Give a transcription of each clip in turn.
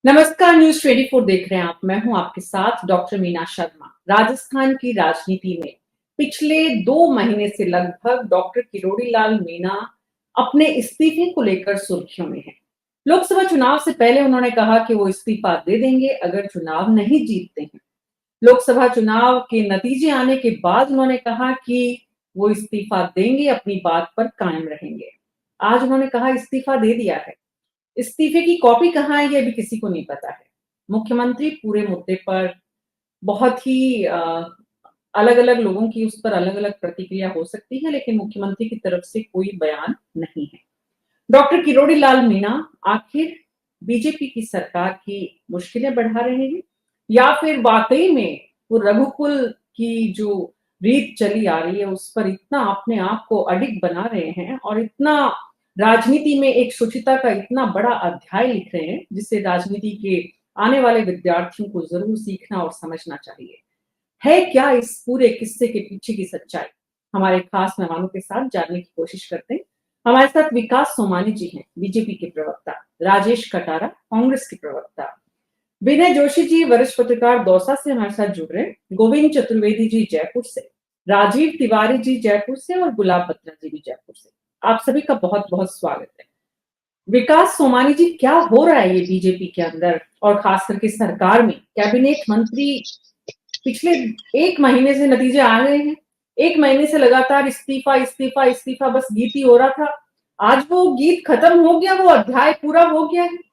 नमस्कार, न्यूज 24 देख रहे हैं आप। मैं हूं आपके साथ डॉक्टर मीना शर्मा। राजस्थान की राजनीति में पिछले 2 महीने से लगभग डॉक्टर किरोड़ी लाल मीणा अपने इस्तीफे को लेकर सुर्खियों में हैं। लोकसभा चुनाव से पहले उन्होंने कहा कि वो इस्तीफा दे देंगे अगर चुनाव नहीं जीतते हैं। लोकसभा चुनाव के नतीजे आने के बाद उन्होंने कहा कि वो इस्तीफा देंगे, अपनी बात पर कायम रहेंगे। आज उन्होंने कहा इस्तीफा दे दिया है। इस्तीफे की कॉपी कहाँ है ये अभी किसी को नहीं पता है। मुख्यमंत्री पूरे मुद्दे पर बहुत ही अलग-अलग लोगों की उस पर अलग-अलग प्रतिक्रिया हो सकती है, लेकिन मुख्यमंत्री की तरफ से कोई बयान नहीं है। डॉक्टर किरोड़ी लाल मीणा आखिर बीजेपी की सरकार की मुश्किलें बढ़ा रहे हैं या फिर वाकई में वो रघुकुल की जो रीत चली आ रही है उस पर इतना अपने आप को अडिग बना रहे हैं और इतना राजनीति में एक शुचिता का इतना बड़ा अध्याय लिख रहे हैं जिससे राजनीति के आने वाले विद्यार्थियों को जरूर सीखना और समझना चाहिए। है क्या इस पूरे किस्से के पीछे की सच्चाई? हमारे खास मेहमानों के साथ जानने की कोशिश करते हैं। हमारे साथ विकास सोमानी जी हैं, बीजेपी के प्रवक्ता, राजेश कटारा, कांग्रेस के प्रवक्ता, विनय जोशी जी वरिष्ठ पत्रकार दौसा से हमारे साथ जुड़ रहे हैं, गोविंद चतुर्वेदी जी जयपुर से, राजीव तिवारी जी जयपुर से और गुलाब बत्रा जी भी जयपुर से। आप सभी का बहुत बहुत स्वागत है। विकास सोमानी जी, क्या हो रहा है ये बीजेपी के अंदर और खास करके सरकार में? कैबिनेट मंत्री पिछले 1 महीने से नतीजे आ रहे हैं। 1 महीने से लगातार इस्तीफा इस्तीफा इस्तीफा बस गीत ही हो रहा था। आज वो गीत खत्म हो गया, वो अध्याय पूरा हो गया है।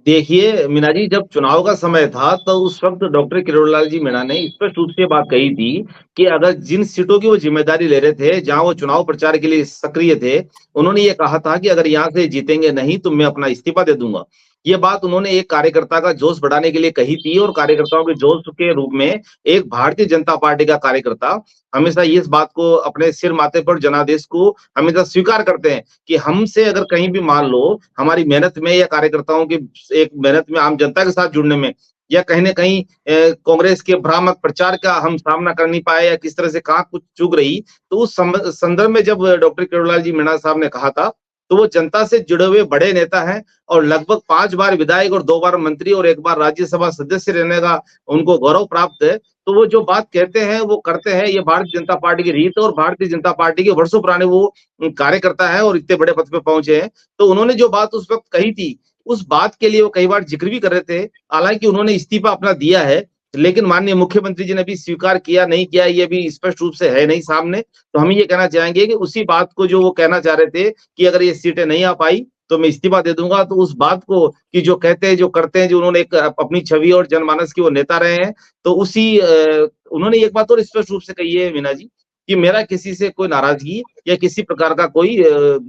देखिए मीना जी, जब चुनाव का समय था तो उस वक्त डॉक्टर किरोड़ीलाल जी मीणा ने स्पष्ट रूप से बात कही थी कि अगर जिन सीटों की वो जिम्मेदारी ले रहे थे, जहां वो चुनाव प्रचार के लिए सक्रिय थे, उन्होंने ये कहा था कि अगर यहाँ से जीतेंगे नहीं तो मैं अपना इस्तीफा दे दूंगा। ये बात उन्होंने एक कार्यकर्ता का जोश बढ़ाने के लिए कही थी और कार्यकर्ताओं के जोश के रूप में एक भारतीय जनता पार्टी का कार्यकर्ता हमेशा इस बात को अपने सिर माथे पर जनादेश को हमेशा स्वीकार करते हैं कि हमसे अगर कहीं भी मान लो हमारी मेहनत में या कार्यकर्ताओं की एक मेहनत में आम जनता के साथ जुड़ने में या कहीं ना कहीं कांग्रेस के भ्रामक प्रचार का हम सामना कर नहीं पाए या किस तरह से कहाँ कुछ चूक रही, तो उस संदर्भ में जब डॉक्टर किरोड़ीलाल जी मीणा साहब ने कहा था तो वो जनता से जुड़े हुए बड़े नेता हैं और लगभग 5 बार विधायक और 2 बार मंत्री और 1 बार राज्यसभा सदस्य रहने का उनको गौरव प्राप्त है। तो वो जो बात कहते हैं वो करते हैं, ये भारतीय जनता पार्टी की रीत है और भारतीय जनता पार्टी के वर्षों पुराने वो कार्यकर्ता है और इतने बड़े पद पे पहुंचे हैं। तो उन्होंने जो बात उस वक्त कही थी उस बात के लिए वो कई बार जिक्र भी कर रहे थे। हालांकि उन्होंने इस्तीफा अपना दिया है, लेकिन माननीय मुख्यमंत्री जी ने भी स्वीकार किया नहीं किया ये भी स्पष्ट रूप से है नहीं सामने। तो हम ये कहना चाहेंगे कि उसी बात को जो वो कहना चाह रहे थे कि अगर ये सीटें नहीं आ पाई तो मैं इस्तीफा दे दूंगा, तो उस बात को कि जो कहते हैं जो करते हैं, जो उन्होंने एक अपनी छवि और जनमानस की वो नेता रहे हैं, तो उसी उन्होंने एक बात और स्पष्ट रूप से कही है मीना जी कि मेरा किसी से कोई नाराजगी या किसी प्रकार का कोई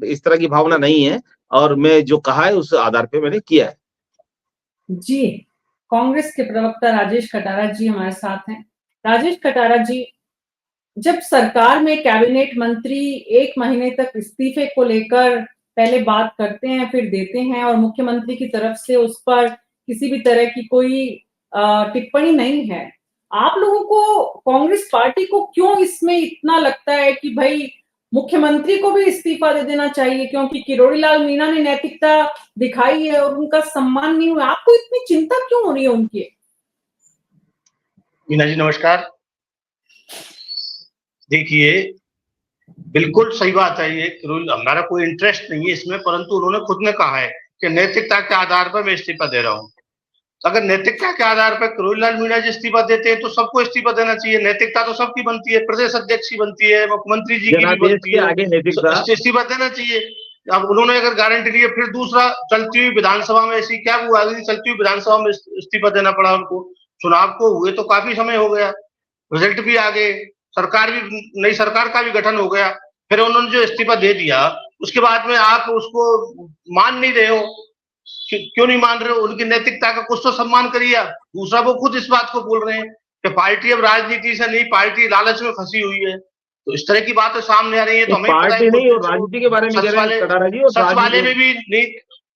इस तरह की भावना नहीं है और मैं जो कहा है उस आधार पे मैंने किया है। जी, कांग्रेस के प्रवक्ता राजेश कटारा जी हमारे साथ हैं। राजेश कटारा जी, जब सरकार में कैबिनेट मंत्री 1 महीने तक इस्तीफे को लेकर पहले बात करते हैं, फिर देते हैं और मुख्यमंत्री की तरफ से उस पर किसी भी तरह की कोई टिप्पणी नहीं है। आप लोगों को, कांग्रेस पार्टी को क्यों इसमें इतना लगता है कि भाई मुख्यमंत्री को भी इस्तीफा दे देना चाहिए क्योंकि किरोड़ी लाल मीणा ने नैतिकता दिखाई है और उनका सम्मान नहीं हुआ? आपको इतनी चिंता क्यों हो रही है उनकी? मीना जी नमस्कार। देखिए, बिल्कुल सही बात है ये, हमारा कोई इंटरेस्ट नहीं है इसमें, परंतु उन्होंने खुद ने कहा है कि नैतिकता के आधार पर मैं इस्तीफा दे रहा हूँ। अगर नैतिकता के आधार पर किरोड़ी लाल मीणा जी इस्तीफा देते हैं तो सबको इस्तीफा देना चाहिए। नैतिकता तो सबकी बनती है, प्रदेश अध्यक्ष की बनती है, मुख्यमंत्री जी की भी बनती है, आगे नैतिकता इस्तीफा देना चाहिए। अब उन्होंने अगर गारंटी ली है, फिर दूसरा चलती हुई विधानसभा में ऐसी क्या हुआ, चलती हुई विधानसभा में इस्तीफा देना पड़ा उनको। चुनाव को हुए तो काफी समय हो गया, रिजल्ट भी आ गए, सरकार भी, नई सरकार का भी गठन हो गया, फिर उन्होंने जो इस्तीफा दे दिया उसके बाद में आप उसको मान नहीं रहे हो। क्यों नहीं मान रहे हो? उनकी नैतिकता का कुछ तो सम्मान करिए आप। दूसरा, वो खुद इस बात को बोल रहे हैं कि पार्टी अब राजनीति से नहीं, पार्टी लालच में फंसी हुई है। तो इस तरह की बातें सामने आ रही है तो हमें पार्टी नहीं और राजनीति के बारे में कह रहे हैं कटारा जी, और सच वाले में भी नहीं,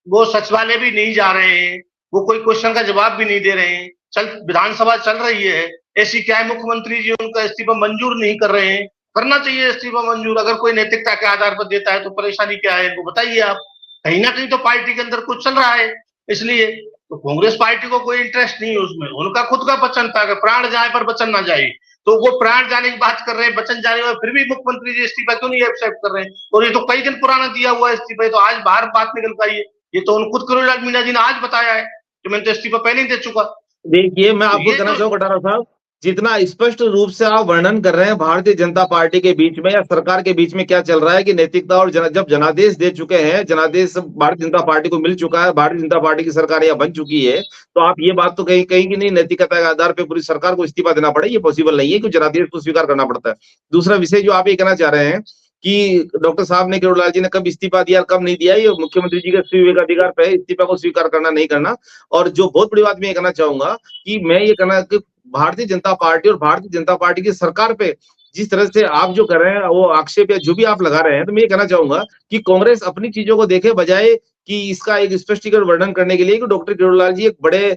वो सच वाले भी नहीं जा रहे हैं, वो कोई क्वेश्चन का जवाब भी नहीं दे रहे हैं। चल विधानसभा चल रही है, ऐसी क्या है मुख्यमंत्री जी उनका इस्तीफा मंजूर नहीं कर रहे हैं? करना चाहिए इस्तीफा मंजूर। अगर कोई नैतिकता के आधार पर देता है तो परेशानी क्या है, इनको बताइए आप। कहीं ना कहीं तो पार्टी के अंदर कुछ चल रहा है, इसलिए तो कांग्रेस पार्टी को कोई इंटरेस्ट नहीं है उसमें, उनका खुद का वचन था कि प्राण जाए पर वचन ना जाए। तो वो प्राण जाने की बात कर रहे हैं, वचन जाने और फिर भी मुख्यमंत्री जी इस्तीफा क्यों नहीं एक्सेप्ट कर रहे हैं? और ये तो कई दिन पुराना दिया हुआ है इस्तीफा, तो आज बाहर बात निकल पाई है। ये तो खुद किरोड़ीलाल मीणा जी ने आज बताया है कि मैंने तो इस्तीफा पहले ही दे चुका। देखिए, मैं आपको ये कहना तो चाहूँ कटारा साहब, जितना स्पष्ट रूप से आप वर्णन कर रहे हैं भारतीय जनता पार्टी के बीच में या सरकार के बीच में क्या चल रहा है कि नैतिकता और जब जनादेश दे चुके हैं, जनादेश भारतीय जनता पार्टी को मिल चुका है, भारतीय जनता पार्टी की सरकार यहाँ बन चुकी है, तो आप ये बात तो कहीं कहीं की नहीं, नैतिकता के आधार पर पूरी सरकार को इस्तीफा देना पड़े, ये पॉसिबल नहीं है कि जनादेश को स्वीकार करना पड़ता है। दूसरा विषय जो आप ये कहना चाह रहे हैं कि डॉक्टर साहब ने, किरोड़ीलाल जी ने कब इस्तीफा दिया कब नहीं दिया, ये मुख्यमंत्री जी के विवेकाधिकार पे है इस्तीफा को स्वीकार करना नहीं करना। और जो बहुत बड़ी बात मैं ये कहना चाहूंगा कि मैं ये कहना कि भारतीय जनता पार्टी और भारतीय जनता पार्टी की सरकार पे जिस तरह से आप जो कर रहे हैं वो आक्षेप या जो भी आप लगा रहे हैं, तो मैं ये कहना चाहूंगा कि कांग्रेस अपनी चीजों को देखे बजाय कि इसका एक स्पष्टीकरण वर्णन करने के लिए कि डॉक्टर किरोड़ीलाल जी एक बड़े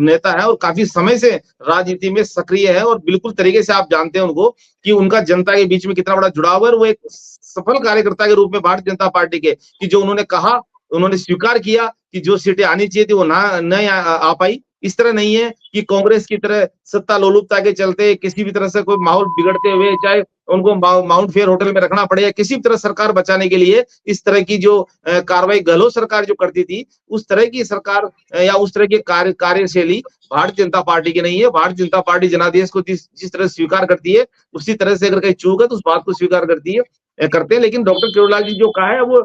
नेता है और काफी समय से राजनीति में सक्रिय है और बिल्कुल तरीके से आप जानते हैं उनको कि उनका जनता के बीच में कितना बड़ा जुड़ाव है और वो एक सफल कार्यकर्ता के रूप में भारतीय जनता पार्टी के कि जो उन्होंने कहा, उन्होंने स्वीकार किया कि जो सीटें आनी चाहिए थी वो नहीं आ पाई। इस तरह नहीं है कि कांग्रेस की तरह सत्ता लोलुपता के चलते किसी भी तरह से कोई माहौल बिगड़ते हुए चाहे उनको माउंट फेयर होटल में रखना पड़े या किसी भी तरह सरकार बचाने के लिए इस तरह की जो कार्रवाई गहलोत सरकार जो करती थी, उस तरह की सरकार या उस तरह की कार्यशैली भारतीय जनता पार्टी की नहीं है। भारतीय जनता पार्टी जनादेश को जिस तरह स्वीकार करती है उसी तरह से अगर कहीं चूक है तो उस बात को स्वीकार करते हैं। लेकिन डॉक्टर किरोड़ीलाल जी जो कहा है वो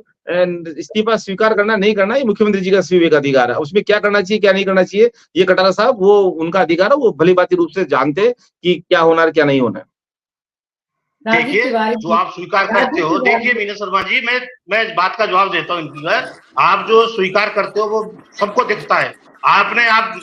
इस्तीफा स्वीकार करना नहीं करना ये मुख्यमंत्री जी का विवेक अधिकार है। उसमें क्या करना चाहिए क्या नहीं करना चाहिए ये कटारा साहब वो उनका अधिकार है, वो भलीभांति रूप से जानते हैं कि क्या होना है क्या नहीं होना है। देखिए जो आप स्वीकार करते हो, देखिए मीना शर्मा जी, मैं इस बात का जवाब देता हूँ। आप जो स्वीकार करते हो वो सबको दिखता है। आप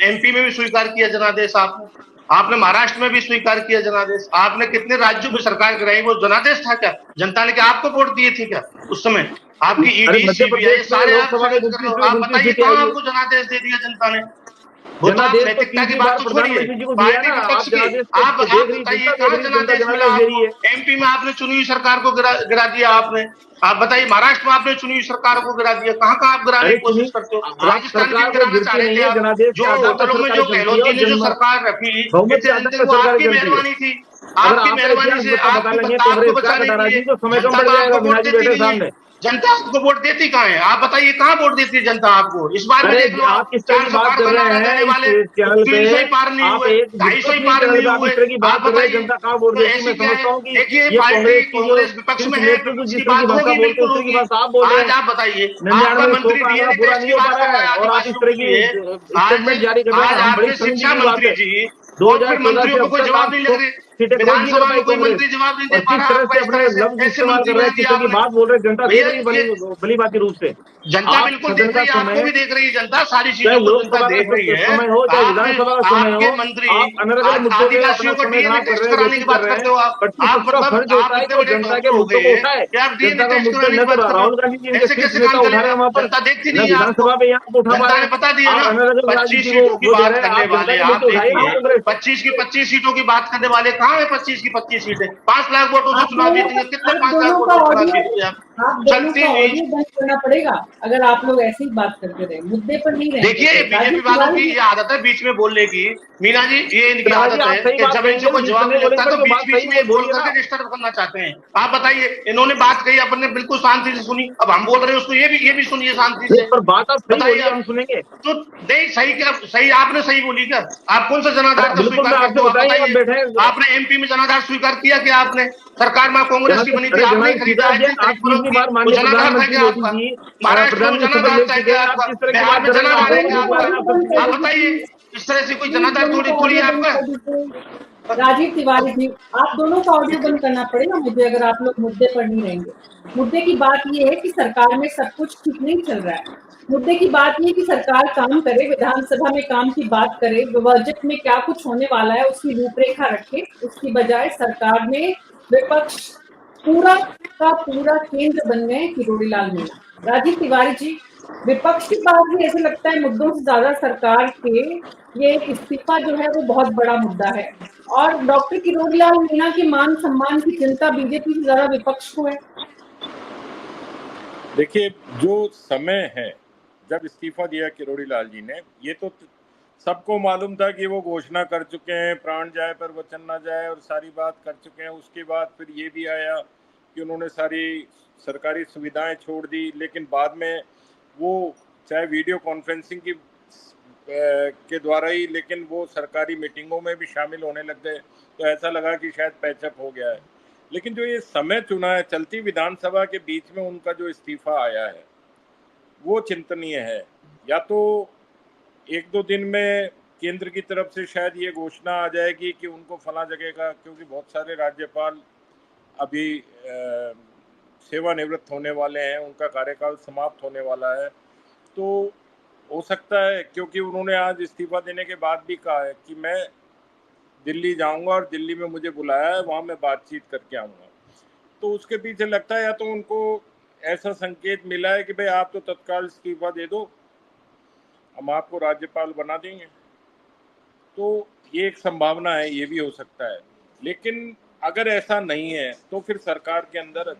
एमपी में भी स्वीकार किया जनादेश, आपने महाराष्ट्र में भी स्वीकार किया जनादेश, आपने कितने राज्यों में सरकार कराई, वो जनादेश था क्या? जनता ने क्या आपको वोट दिए थे क्या उस समय? आपकी ईडी सीबीआई सारे आप बताइए कहाँ आपको जनादेश दे दिया जनता ने? वो तो आप नैतिकता की बात तो छोड़िए, पार्टी विपक्ष की आप बताइए कहाँ जनादेश मिला आपको? एमपी में आपने चुनी हुई सरकार को गिरा दिया आपने। आप बताइए महाराष्ट्र में आपने चुनी हुई सरकार को गिरा दिया, कहाँ आप गिराने की कोशिश करते हो? राजस्थान में गिराना चाह रहे थे आप, जो होटलों में जो गहलोत जी ने जो सरकार रखी वो आपकी मेहरबानी थी, आपकी मेहरबानी से आपको बचाने के लिए जनता आपको वोट देती नहीं है। जनता आपको वोट देती कहाँ है? आप बताइए कहाँ वोट देती है जनता आपको? इस बार में देख लो, आप किस तरह की बात कर रहे हैं वाले 300 ही पार नहीं हुए, 250 ही पार नहीं हुए। आप बताइए जनता कहाँ वोट देती है? मैं समझता हूँ कि देखिए पार्टी कांग्रेस विपक्ष में है, उसकी बात होगी बिल्कुल होगी। आज आप बताइए आपका मंत्री डीएनए की बात कर रहा है, आदिवासियों की है। आज आपके शिक्षा मंत्री जी 2014 मंत्रियों को कोई जवाब नहीं लग रहे, विधानसभा में कोई मंत्री जवाब नहीं दे पा रहा। ऐसे मंत्री बात बोल रहे जनता देख रही है भलीभांति रूप से, जनता बिल्कुल देख रही है, आपको भी देख रही है जनता, सारी चीजों को जनता देख रही है। आपके मंत्री आदिवासियों को डीएनए टेस्ट कराने की बात करते हो आप मतलब आप इतने बड़े डॉक्टर हो गए कि आप डीएनए टेस्ट कराने की बात कर रहे हो? ऐसे कैसे काम चलेगा? जनता देखती नहीं है आपको, जनता ने बता दिया ना 25 सीटों की बात करने वाले आप देखिए, 25 की 25 सीटों की बात करने वाले कहाँ है? 25 की 25 सीटें 5 लाख वोटों से चुनाव जीतेंगे, कितने 5 लाख वोटों से चुनाव जीतेंगे आप? चलती हुई बंद करना पड़ेगा अगर आप लोग ऐसे ही बात करते रहे, मुद्दे पर नहीं रहे। देखिए बीजेपी वालों की ये आदत है बीच में बोलने की, मीना जी ये इनकी आदत है कि जब इनको कोई जवाब नहीं लगता तो बीच में बोल करके डिस्टर्ब करना चाहते हैं। आप बताइए, इन्होंने बात कही, अपन ने बिल्कुल शांति से सुनी, अब हम बोल रहे हैं उसको ये भी सुनिए शांति से। पर बात आप बताइए, हम सुनेंगे तो नहीं सही क्या? सही आपने सही बोली क्या? आप कौन सा जनाधार स्वीकार करते हो? बताइए, आपने एमपी में जनाधार स्वीकार किया क्या? आपने सरकार में कांग्रेस की बनी थी, आपने खरीदा है जनाधार था क्या आपका? महाराष्ट्र में जनाधार था क्या आपका? बिहार में जनाधार है क्या आपका? आप बताइए, इस तरह से कोई जनाधार थोड़ी है आपका। राजीव तिवारी जी, आप दोनों का ऑडियो बंद करना पड़ेगा मुझे, अगर आप लोग मुद्दे पर नहीं रहेंगे। मुद्दे की बात ये है कि सरकार में सब कुछ ठीक नहीं चल रहा है। मुद्दे की बात ये कि सरकार काम करे, विधानसभा में काम की बात करे, बजट में क्या कुछ होने वाला है उसकी रूपरेखा रखे, उसकी बजाय सरकार में विपक्ष पूरा का पूरा केंद्र बन गए किरोड़ीलाल मीणा। राजीव तिवारी जी, विपक्ष की बात भी ऐसे लगता है मुद्दों से ज्यादा सरकार के ये इस्तीफा जो है वो बहुत बड़ा मुद्दा है, और डॉक्टर किरोड़ीलाल मीणा के मान सम्मान की चिंता बीजेपी से ज्यादा विपक्ष को है। देखिए, जो समय है, जब इस्तीफा दिया किरोड़ी लाल जी ने, ये तो सबको मालूम था कि वो घोषणा कर चुके हैं प्राण जाए पर वचन ना जाए और सारी बात कर चुके हैं। उसके बाद फिर ये भी आया कि उन्होंने सारी सरकारी सुविधाएं छोड़ दी, लेकिन बाद में वो चाहे वीडियो कॉन्फ्रेंसिंग की के द्वारा ही, लेकिन वो सरकारी मीटिंगों में भी शामिल होने लग गए, तो ऐसा लगा कि शायद पैचअप हो गया है। लेकिन जो ये समय चुना है, चलती विधानसभा के बीच में उनका जो इस्तीफा आया है वो चिंतनीय है। या तो एक दो दिन में केंद्र की तरफ से शायद ये घोषणा आ जाएगी कि उनको फला जगह का, क्योंकि बहुत सारे राज्यपाल अभी सेवानिवृत्त होने वाले हैं, उनका कार्यकाल समाप्त होने वाला है, तो हो सकता है, क्योंकि उन्होंने आज इस्तीफा देने के बाद भी कहा है कि मैं दिल्ली जाऊंगा और दिल्ली में मुझे बुलाया है, वहां मैं बातचीत करके आऊंगा। तो उसके पीछे लगता है या तो उनको ऐसा संकेत मिला है कि भाई आप तो तत्काल इस्तीफा दे दो, हम आपको राज्यपाल बना देंगे। तो ये एक संभावना है, ये भी हो सकता है। लेकिन अगर ऐसा नहीं है तो फिर सरकार के अंदर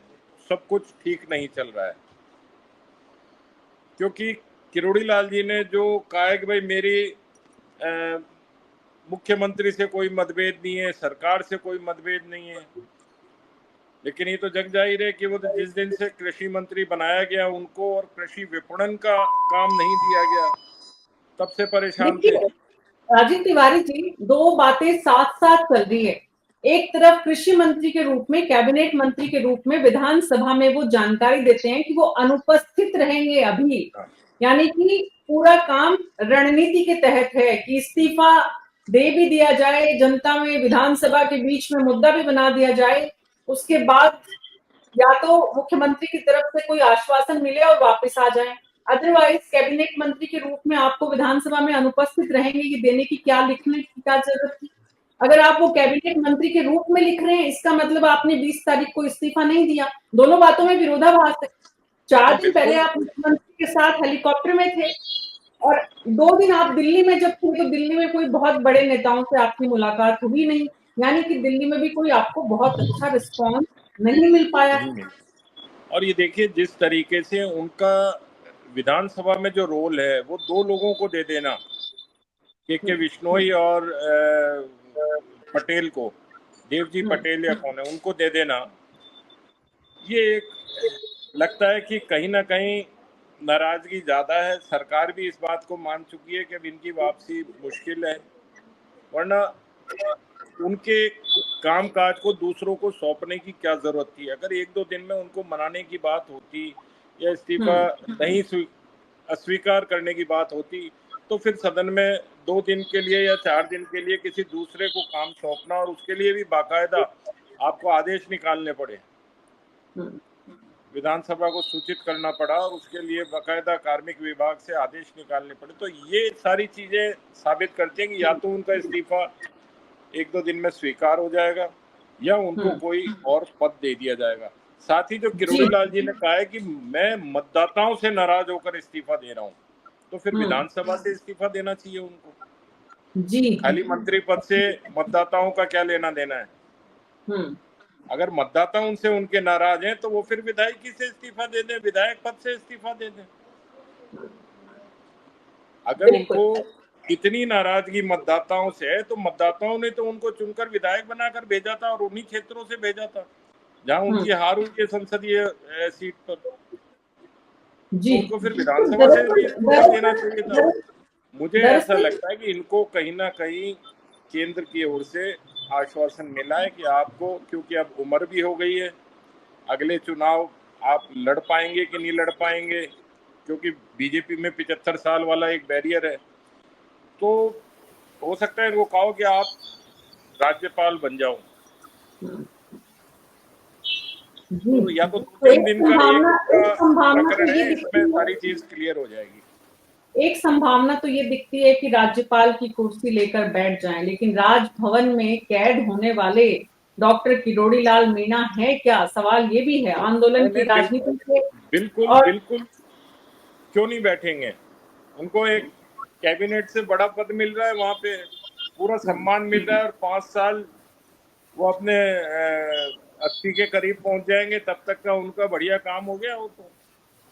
सब कुछ ठीक नहीं चल रहा है, क्योंकि किरोड़ी लाल जी ने जो कहा है कि भाई मेरी मुख्यमंत्री से कोई मतभेद नहीं है, सरकार से कोई मतभेद नहीं है, लेकिन ये तो जग जाहिर है कि वो तो जिस दिन से कृषि मंत्री बनाया गया उनको और कृषि विपणन का काम नहीं दिया गया, तब से परेशान थे। देखिए राजीव तिवारी जी, दो बातें साथ साथ चल रही है। एक तरफ कृषि मंत्री के रूप में, कैबिनेट मंत्री के रूप में विधानसभा में वो जानकारी देते हैं कि वो अनुपस्थित रहेंगे अभी, यानी कि पूरा काम रणनीति के तहत है कि इस्तीफा दे भी दिया जाए, जनता में विधानसभा के बीच में मुद्दा भी बना दिया जाए, उसके बाद या तो मुख्यमंत्री की तरफ से कोई आश्वासन मिले और वापस आ जाए। अदरवाइज कैबिनेट मंत्री के रूप में आपको विधानसभा में अनुपस्थित रहेंगे, ये देने की क्या, लिखने की क्या जरूरत थी? अगर आप वो कैबिनेट मंत्री के रूप में लिख रहे हैं, इसका मतलब आपने 20 तारीख को इस्तीफा नहीं दिया। दोनों बातों में विरोधाभास है। 4 दिन पहले आप मुख्यमंत्री के साथ हेलीकॉप्टर में थे और 2 दिन आप दिल्ली में जब थे तो दिल्ली में कोई बहुत बड़े नेताओं से आपकी मुलाकात हुई नहीं, यानी कि दिल्ली में भी कोई आपको बहुत अच्छा रिस्पॉन्स नहीं मिल पाया। और ये देखिए जिस तरीके से उनका विधानसभा में जो रोल है वो दो लोगों को दे देना, के विश्नोई और पटेल को, देवजी पटेल या कौन है, उनको दे देना, ये एक लगता है कि कहीं ना कहीं नाराजगी ज्यादा है। सरकार भी इस बात को मान चुकी है कि अब इनकी वापसी मुश्किल है, वरना उनके कामकाज को दूसरों को सौंपने की क्या जरूरत थी। अगर एक दो दिन में उनको मनाने की बात होती या इस्तीफा नहीं अस्वीकार करने की बात होती, तो फिर सदन में 2 दिन के लिए या 4 दिन के लिए किसी दूसरे को काम सौंपना, और उसके लिए भी बाकायदा आपको आदेश निकालने पड़े, विधानसभा को सूचित करना पड़ा और उसके लिए बाकायदा कार्मिक विभाग से आदेश निकालने पड़े। तो ये सारी चीजें साबित करती हैं कि या तो उनका इस्तीफा एक दो दिन में स्वीकार हो जाएगा या उनको कोई और पद दे दिया जाएगा। साथ ही जो किरोड़ी लाल जी ने कहा है कि मैं मतदाताओं से नाराज होकर इस्तीफा दे रहा हूँ, तो फिर विधानसभा से इस्तीफा देना चाहिए उनको। जी, खाली मंत्री पद से मतदाताओं का क्या लेना देना है? अगर मतदाता उनसे उनके नाराज हैं तो वो फिर विधायकी से इस्तीफा दे दें, विधायक पद से इस्तीफा दे दें। अगर उनको इतनी नाराजगी मतदाताओं से है तो मतदाताओं ने तो उनको चुनकर विधायक बनाकर भेजा था और उन्हीं क्षेत्रों से भेजा था जहां उनकी हार हुई है संसदीय सीट पर। तो उनको फिर विधानसभा से भी इस्तीफा देना चाहिए था। मुझे ऐसा लगता है कि इनको कहीं ना कहीं केंद्र की ओर से आश्वासन मिला है कि आपको, क्योंकि अब उम्र भी हो गई है, अगले चुनाव आप लड़ पाएंगे कि नहीं लड़ पाएंगे, क्योंकि बीजेपी में 75 साल वाला एक बैरियर है। तो हो सकता है इनको कहो कि आप राज्यपाल बन जाओ, तो या तो 2-3 दिन का एक प्रकरण है, इसमें सारी चीज क्लियर हो जाएगी। एक संभावना तो ये दिखती है कि राज्यपाल की कुर्सी लेकर बैठ जाएं, लेकिन राजभवन में कैद होने वाले डॉक्टर किरोड़ी लाल मीणा है क्या, सवाल ये भी है। आंदोलन की राजनीति से बिल्कुल क्यों नहीं बैठेंगे? उनको एक कैबिनेट से बड़ा पद मिल रहा है, वहां पे पूरा सम्मान मिल रहा है और 5 साल वो अपने 80 के करीब पहुंच जाएंगे, तब तक का उनका बढ़िया काम हो गया हो। तो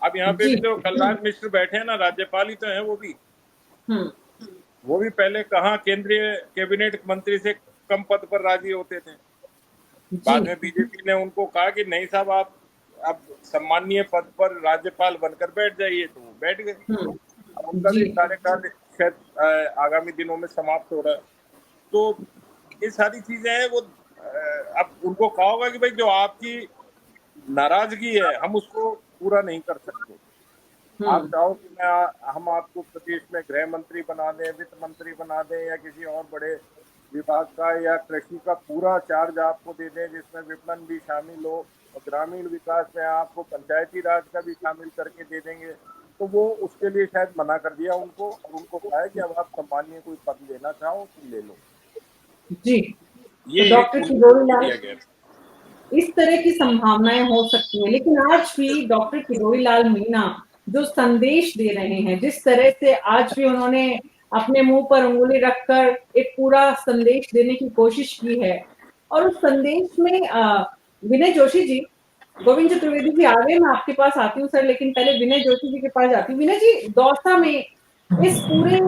अब यहाँ पे जी। भी जो कलराज मिश्र बैठे हैं ना, राज्यपाल ही तो हैं वो भी। हम्म, वो भी पहले कहाँ केंद्रीय कैबिनेट मंत्री से कम पद पर राजी होते थे। बाद में जी। बीजेपी ने उनको कहा कि नहीं साहब, आप अब सम्मानीय पद पर राज्यपाल बनकर बैठ जाइए, तो वो बैठ गए। हम्म, अब उनका जी। भी कार्यकाल शायद आगामी दिनों में समाप्त हो रहा है। तो ये सारी चीजें हैं, वो अब उनको कहा होगा कि भाई जो आपकी नाराजगी है हम उसको पूरा नहीं कर सकते। आप चाहो कि हम आपको प्रदेश में गृह मंत्री बना दें, वित्त मंत्री बना दें, या किसी और बड़े विभाग का या कृषि का पूरा चार्ज आपको दे दें, जिसमें विपणन भी शामिल हो, और ग्रामीण विकास में आपको पंचायती राज का भी शामिल करके दे देंगे, तो वो उसके लिए शायद मना कर दिया उनको, और उनको कहा है कि अब आप सम्मानीय कोई पद लेना चाहो तो ले लो। जी। ये तो डॉक्टर एक किरोड़ी उनको लाल, दिया गया। इस तरह की संभावनाएं हो सकती हैं, लेकिन आज भी डॉक्टर किरोड़ी लाल मीणा जो संदेश दे रहे हैं, जिस तरह से आज भी उन्होंने अपने मुंह पर उंगली रखकर एक पूरा संदेश देने की कोशिश की है, और उस संदेश में विनय जोशी जी, गोविंद चतुर्वेदी जी आगे मैं आपके पास आती हूँ सर, लेकिन पहले विनय जोशी जी के पास जाती हूँ। विनय जी, दौसा में इस पूरे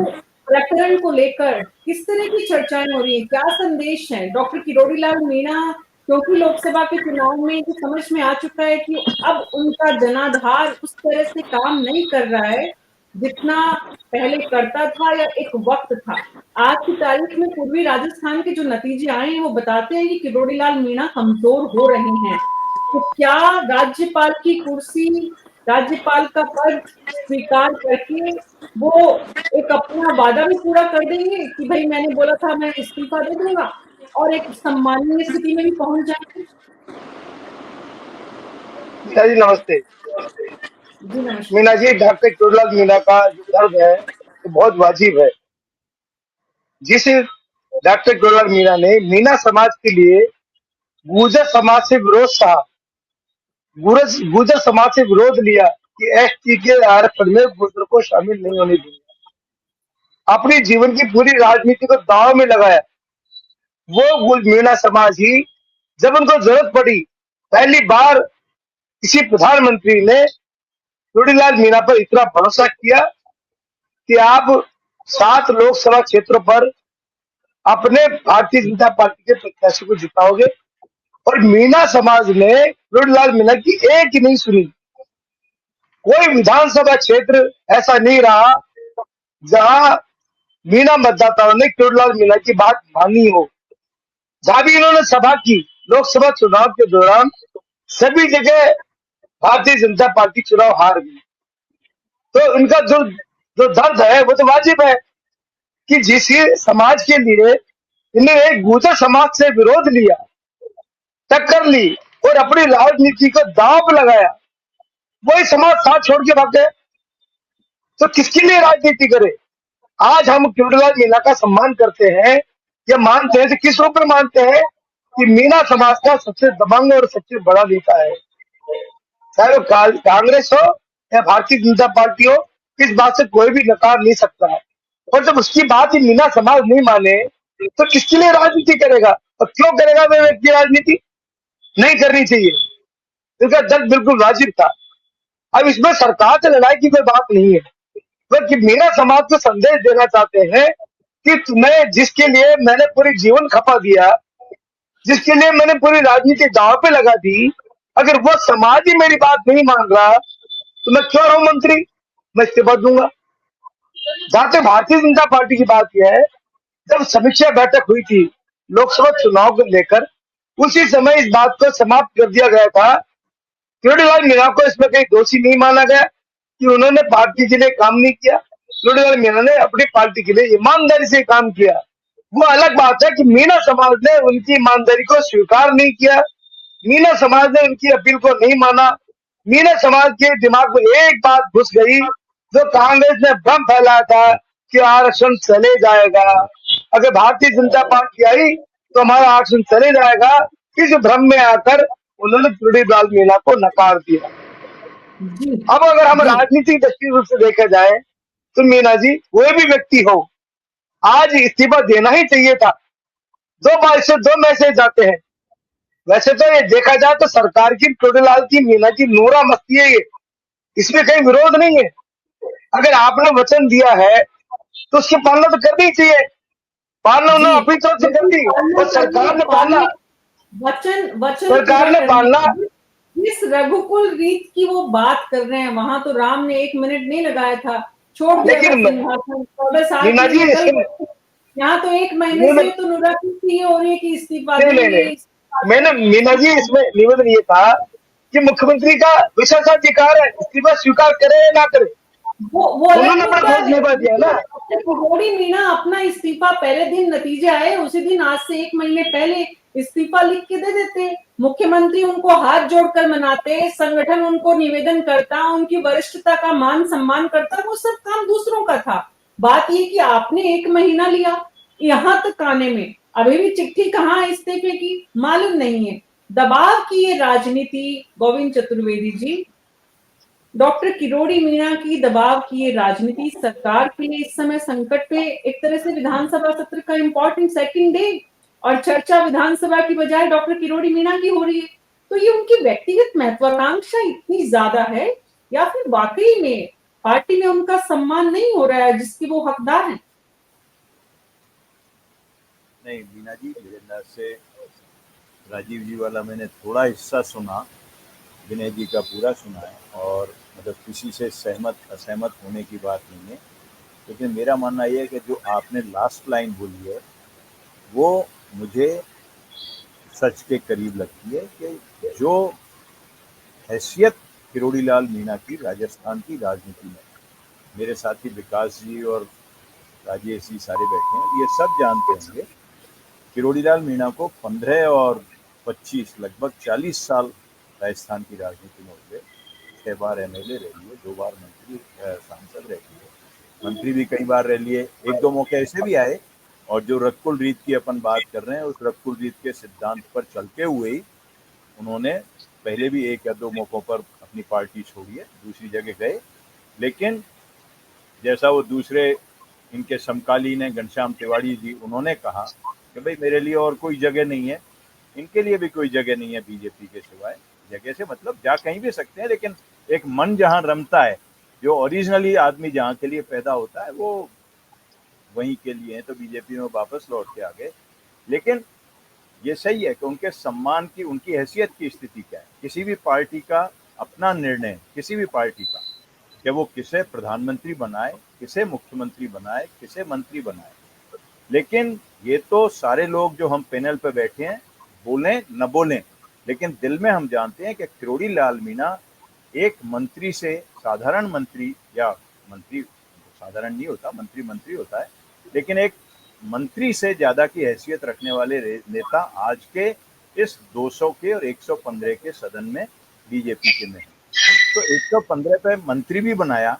प्रकरण को लेकर किस तरह की चर्चाएं हो रही है, क्या संदेश है? डॉक्टर किरोड़ी लाल मीणा, क्योंकि लोकसभा के चुनाव में ये समझ में आ चुका है कि अब उनका जनाधार उस तरह से काम नहीं कर रहा है जितना पहले करता था या एक वक्त था। आज की तारीख में पूर्वी राजस्थान के जो नतीजे आए हैं वो बताते हैं कि किरोड़ी लाल मीणा कमजोर हो रहे हैं। तो क्या राज्यपाल की कुर्सी, राज्यपाल का पद स्वीकार करके वो एक अपना वादा भी पूरा कर देंगे कि भाई मैंने बोला था मैं इस्तीफा दे दूंगा, और एक सम्माननीय स्थिति में भी पहुंच जाएंगे? मीना जी नमस्ते। जी नमस्कार। मीना जी, डॉक्टर किरोड़ीलाल मीणा का जो दर्द है वो बहुत वाजिब है। जिस डॉक्टर किरोड़ीलाल मीणा ने मीना समाज के लिए गुर्जर समाज से विरोध सहा, गुर्जर समाज से विरोध लिया कि एसटी के आरक्षण में गुर्जर को शामिल नहीं होने दूंगा, अपनी जीवन की पूरी राजनीति को दांव में लगाया। वो मीणा समाज ही जब उनको जरूरत पड़ी, पहली बार किसी प्रधानमंत्री ने किरोड़ीलाल मीणा पर इतना भरोसा किया कि आप 7 लोकसभा क्षेत्रों पर अपने भारतीय जनता पार्टी के प्रत्याशी को जिताओगे, और मीणा समाज ने किरोड़ीलाल मीणा की एक ही नहीं सुनी। कोई विधानसभा क्षेत्र ऐसा नहीं रहा जहां मीणा मतदाताओं ने किरोड़ीलाल मीणा की बात मानी हो। जहां भी इन्होंने सभा की लोकसभा चुनाव के दौरान, सभी जगह भारतीय जनता पार्टी चुनाव हार गई। तो इनका जो जो दर्द है वो तो वाजिब है कि जिस समाज के लिए इन्होंने एक गुर्जर समाज से विरोध लिया, टक्कर ली और अपनी राजनीति को दांव पर लगाया, वही समाज साथ छोड़ के भाग गए, तो किसके लिए राजनीति करे? आज हम किरोड़ीलाल मीणा का सम्मान करते हैं या मानते हैं, तो किस रूप में मानते हैं कि मीणा समाज का सबसे दबंग और सबसे बड़ा नेता है, चाहे वो कांग्रेस हो या भारतीय जनता पार्टी हो, इस बात से कोई भी नकार नहीं सकता है। और जब उसकी बात ही मीणा समाज नहीं माने तो किसके लिए राजनीति करेगा, और क्यों करेगा वे व्यक्ति राजनीति? नहीं करनी चाहिए। इनका दर्द बिल्कुल वाजिब था। अब इसमें सरकार से लड़ाई की कोई बात नहीं है, बल्कि मीणा समाज को संदेश देना चाहते हैं कि तुम्हें जिसके लिए मैंने पूरी जीवन खपा दिया, जिसके लिए मैंने पूरी राजनीति दांव पे लगा दी, अगर वो समाज ही मेरी बात नहीं मान रहा तो मैं क्यों रहूं मंत्री? मैं इस्तीफा दूंगा। जहां तक भारतीय जनता पार्टी की बात यह है, जब समीक्षा बैठक हुई थी लोकसभा चुनाव को लेकर, उसी समय इस बात को समाप्त कर दिया गया था। किरोड़ीलाल मीणा को इसमें कहीं दोषी नहीं माना गया कि उन्होंने पार्टी के लिए काम नहीं किया। किरोड़ीलाल मीणा ने अपनी पार्टी के लिए ईमानदारी से काम किया। वो अलग बात है कि मीणा समाज ने उनकी ईमानदारी को स्वीकार नहीं किया, मीणा समाज ने उनकी अपील को नहीं माना। मीणा समाज के दिमाग में एक बात घुस गई, जो कांग्रेस ने भ्रम फैलाया था कि आरक्षण चले जाएगा, अगर भारतीय जनता पार्टी आई तो हमारा आरक्षण चले जाएगा। इस भ्रम में आकर उन्होंने किरोड़ीलाल मीणा को नकार दिया। अब अगर हम राजनीतिक दृष्टि से देखा जाए तो मीणा जी कोई भी व्यक्ति हो, आज इस्तीफा देना ही चाहिए था। 2 बार से 2 मैसेज आते हैं। वैसे तो ये देखा जाए तो सरकार की किरोड़ीलाल की मीणा की नूरा मस्ती है ये, इसमें कहीं विरोध नहीं है। अगर आपने वचन दिया है तो उसकी पालना तो करनी ही चाहिए। पालना जी, उन्होंने अपनी तरफ से कर लेकिन दी पालना और करने सरकार ने पालना, पालने वचन वचन सरकार पूरा ने करने पालना। जिस रघुकुल रीत की वो बात कर रहे हैं, वहां तो राम ने 1 मिनट नहीं लगाया था, छोड़ दिया था लेकिन सिंहासन, 14 साल मीना के लिए जी मुगल इसमें को। यहाँ तो 1 महीने निवेदन, से तो नुराकुर ये हो रही है कि इस्तीफा नहीं नहीं देंगे, नहीं, इस्तीफा मैंने मीना जी देंगे। इसमें निवेदन ये था कि मुख्यमंत्री का विशेषाधिकार है, इस्तीफा स्वीकार करे या ना करे, वो अलग उन्होंने अपना मुद्दा फर्ज है। निभा दिया ना। घोड़ी मीना अपना इस्तीफा पहले दिन नतीजे आए उसी दिन, आज से 1 महीने पहले इस्तीफा लिख के दे देते। मुख्यमंत्री उनको हाथ जोड़कर मनाते, संगठन उनको निवेदन करता, उनकी वरिष्ठता का मान सम्मान करता, वो सब काम दूसरों का था। बात ये कि आपने 1 महीना लिया यहां तक आने में, अभी भी चिट्ठी कहाँ है इस्तीफे की मालूम नहीं है। दबाव की ये राजनीति गोविंद चतुर्वेदी जी, डॉक्टर किरोड़ी मीणा की दबाव की ये राजनीति सरकार के लिए इस समय संकट पे, एक तरह से विधानसभा सत्र का इंपॉर्टेंट सेकंड डे और चर्चा विधानसभा की बजाय डॉक्टर किरोड़ी मीणा की हो रही है। तो ये उनकी व्यक्तिगत महत्वाकांक्षा इतनी ज्यादा है या फिर वाकई में पार्टी में उनका सम्मान नहीं हो रहा है जिसके वो हकदार हैं? नहीं मीना जी, मेरे अंदाज से राजीव जी वाला मैंने थोड़ा हिस्सा सुना, विनय जी का पूरा सुना है, और मतलब किसी से सहमत असहमत होने की बात नहीं है। लेकिन मेरा मानना यह है कि जो आपने लास्ट लाइन बोली है वो मुझे सच के करीब लगती है कि जो हैसियत किरोड़ी लाल मीणा की राजस्थान की राजनीति में, मेरे साथी विकास जी और राजेश जी सारे बैठे हैं, ये सब जानते होंगे किरोड़ी लाल मीणा को 15 और 25 लगभग 40 साल राजस्थान की राजनीति में हो गए। 6 बार एमएलए रही है, 2 बार मंत्री सांसद रही है, मंत्री भी कई बार रह लिए, 1-2 मौके ऐसे भी आए। और जो रघुकुल रीत की अपन बात कर रहे हैं, उस रघुकुल रीत के सिद्धांत पर चलते हुए ही उन्होंने पहले भी 1 या 2 मौकों पर अपनी पार्टी छोड़ी है, दूसरी जगह गए। लेकिन जैसा वो दूसरे इनके समकालीन हैं घनश्याम तिवाड़ी जी, उन्होंने कहा कि भाई मेरे लिए और कोई जगह नहीं है, इनके लिए भी कोई जगह नहीं है बीजेपी के सिवाय। जगह से मतलब जा कहीं भी सकते हैं, लेकिन एक मन जहां रमता है, जो ओरिजिनली आदमी जहां के लिए पैदा होता है, वो वहीं के लिए है। तो बीजेपी में वापस लौट के आ गए। लेकिन ये सही है कि उनके सम्मान की, उनकी हैसियत की स्थिति क्या है। किसी भी पार्टी का अपना निर्णय, किसी भी पार्टी का, कि वो किसे प्रधानमंत्री बनाए, किसे मुख्यमंत्री बनाए, किसे मंत्री बनाए। लेकिन ये तो सारे लोग जो हम पैनल पे बैठे हैं, बोलें न बोलें, लेकिन दिल में हम जानते हैं कि किरोड़ी लाल मीणा एक मंत्री से, साधारण मंत्री, या मंत्री साधारण नहीं होता, मंत्री मंत्री होता है, लेकिन एक मंत्री से ज्यादा की हैसियत रखने वाले नेता आज के इस 200 के और 115 के सदन में बीजेपी के में है। तो 115 पे मंत्री भी बनाया,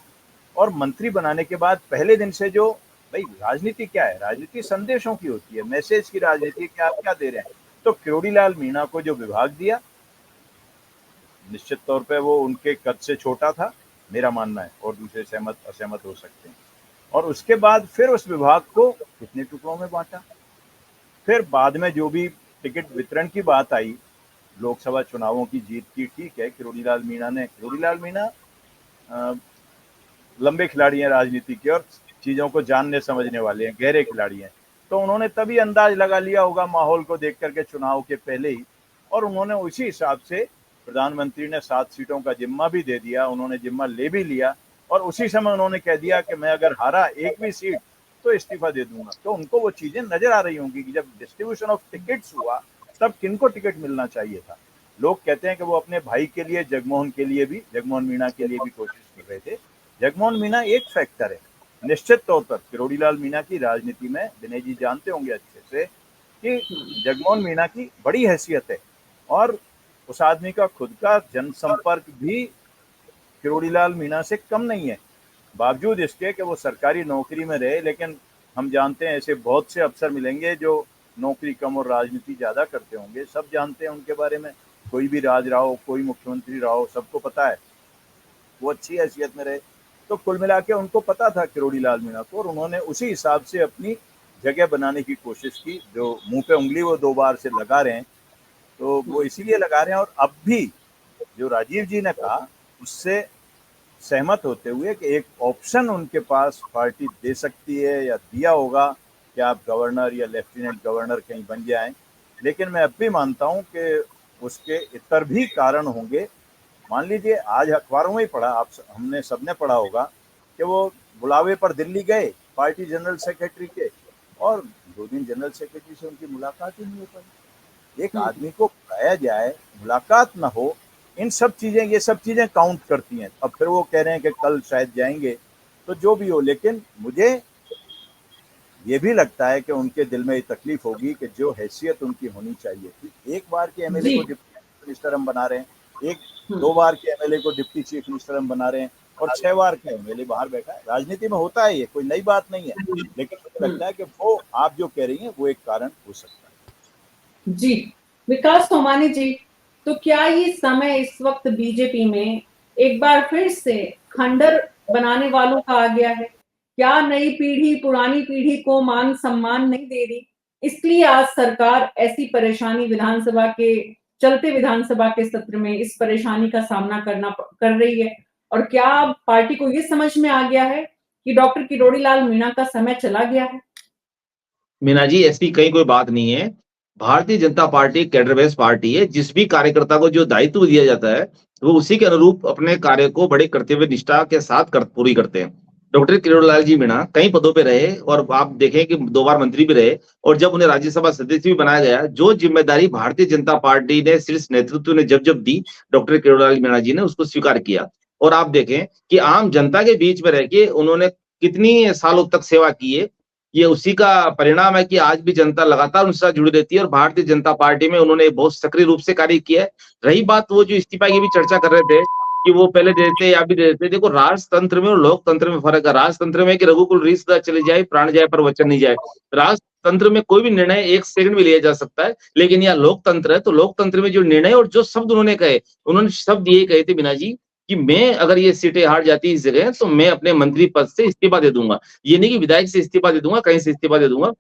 और मंत्री बनाने के बाद पहले दिन से जो, भाई राजनीति क्या है, राजनीति संदेशों की होती है, मैसेज की राजनीति, क्या आप क्या दे रहे हैं। तो किरोड़ी लाल मीणा को जो विभाग दिया, निश्चित तौर पे वो उनके कद से छोटा था, मेरा मानना है, और दूसरे सहमत असहमत हो सकते हैं। और उसके बाद फिर उस विभाग को कितने टुकड़ों में बांटा। फिर बाद में जो भी टिकट वितरण की बात आई, लोकसभा चुनावों की जीत की, ठीक है, किरोड़ी लाल मीणा लंबे खिलाड़ी हैं राजनीति के, और चीजों को जानने समझने वाले हैं, गहरे खिलाड़ी हैं। तो उन्होंने तभी अंदाज लगा लिया होगा माहौल को देख करके चुनाव के पहले ही, और उन्होंने उसी हिसाब से, प्रधानमंत्री ने 7 सीटों का जिम्मा भी दे दिया, उन्होंने जिम्मा ले भी लिया, और उसी समय उन्होंने कह दिया कि मैं अगर हारा एक भी सीट तो इस्तीफा दे दूंगा। तो उनको वो चीजें नजर आ रही होंगी कि जब डिस्ट्रीब्यूशन ऑफ टिकट्स हुआ, तब किनको टिकट मिलना चाहिए था। लोग कहते हैं कि वो अपने भाई के लिए, जगमोहन मीणा के लिए भी कोशिश कर रहे थे। जगमोहन मीणा एक फैक्टर है। निश्चित तौर पर किरोड़ी लाल मीणा की राजनीति में, विनय जी जानते होंगे अच्छे से, कि जगमोहन मीणा की बड़ी हैसियत है, और उस आदमी का खुद का जनसंपर्क भी किरोड़ी लाल मीणा से कम नहीं है। बावजूद इसके कि वो सरकारी नौकरी में रहे, लेकिन हम जानते हैं ऐसे बहुत से अफसर मिलेंगे जो नौकरी कम और राजनीति ज्यादा करते होंगे। सब जानते हैं उनके बारे में, कोई भी राज रहा हो, कोई मुख्यमंत्री रहा हो, सबको पता है वो अच्छी हैसियत में रहे। तो कुल मिला के उनको पता था किरोड़ी लाल मीणा को, और उन्होंने उसी हिसाब से अपनी जगह बनाने की कोशिश की। जो मुंह पे उंगली वो 2 बार से लगा रहे हैं, तो वो इसीलिए लगा रहे हैं। और अब भी जो राजीव जी ने कहा, उससे सहमत होते हुए कि एक ऑप्शन उनके पास पार्टी दे सकती है या दिया होगा कि आप गवर्नर या लेफ्टिनेंट गवर्नर कहीं बन जाएं, लेकिन मैं अब भी मानता हूं कि उसके इतर भी कारण होंगे। मान लीजिए आज अखबारों में ही पढ़ा, आप हमने सबने पढ़ा होगा कि वो बुलावे पर दिल्ली गए पार्टी जनरल सेक्रेटरी के, और 2 दिन जनरल सेक्रेटरी से उनकी मुलाकात ही नहीं हो पाई। एक आदमी को बुलाया जाए, मुलाकात ना हो, इन सब चीजें, ये सब चीजें काउंट करती हैं। अब फिर वो कह रहे हैं कि कल शायद जाएंगे, तो जो भी हो, लेकिन मुझे ये भी लगता है कि उनके दिल में ये तकलीफ होगी कि जो हैसियत उनकी होनी चाहिए थी, एक बार के एमएलए को डिप्टी चीफ मिनिस्टर हम बना रहे हैं, 2 बार के एमएलए को डिप्टी चीफ मिनिस्टर हम बना रहे हैं, और 6 बार का एमएलए बाहर बैठा है। राजनीति में होता है, ये कोई नई बात नहीं है, लेकिन मुझे लगता है कि वो आप जो कह रही हैं वो एक कारण हो सकता है। जी, विकास सोमानी जी, तो क्या ये समय इस वक्त बीजेपी में एक बार फिर से खंडर बनाने वालों का आ गया है? क्या नई पीढ़ी पुरानी पीढ़ी को मान सम्मान नहीं दे रही, इसलिए आज सरकार ऐसी परेशानी चलते विधानसभा के सत्र में इस परेशानी का सामना कर रही है? और क्या पार्टी को ये समझ में आ गया है कि डॉक्टर किरोड़ी लाल मीणा का समय चला गया है? मीना जी, ऐसी कहीं कोई बात नहीं है। Bharatiya Janata party cadre based party है। जिस भी कार्यकर्ता को जो दायित्व दिया जाता है वो उसी के अनुरूप अपने कार्य को बड़े कर्तव्य निष्ठा के साथ पूरी करते हैं। डॉक्टर किरोड़ी लाल जी मीणा कई पदों पे रहे और आप देखें कि 2 बार मंत्री भी रहे, और जब उन्हें राज्यसभा सदस्य भी बनाया गया, जो जिम्मेदारी भारतीय जनता पार्टी ने शीर्ष नेतृत्व ने जब दी, डॉक्टर किरोड़ी लाल मीणा जी ने उसको स्वीकार किया। और आप देखें कि आम जनता के बीच में रह के उन्होंने कितनी सालों तक सेवा की है। ये उसी का परिणाम है कि आज भी जनता लगातार उनके साथ जुड़ी रहती है, और भारतीय जनता पार्टी में उन्होंने बहुत सक्रिय रूप से कार्य किया है। रही बात वो जो इस्तीफा की भी चर्चा कर रहे थे कि वो पहले देते या भी देते, देखो राजतंत्र में और लोकतंत्र में फर्क है। राजतंत्र में कि रघुकुल रीत चली जाए, प्राण जाए पर वचन नहीं जाए। राजतंत्र में कोई भी निर्णय 1 सेकंड में लिया जा सकता है, लेकिन यह लोकतंत्र है, तो लोकतंत्र में जो निर्णय और जो शब्द उन्होंने शब्द ये कहे थे मीना जी कि मैं अगर ये सीटें हार जाती इस जगह तो मैं अपने मंत्री पद से इस्तीफा दे दूंगा। ये नहीं कि विधायक से इस्तीफा दे दूंगा, कहीं से इस्तीफा दे दूंगा।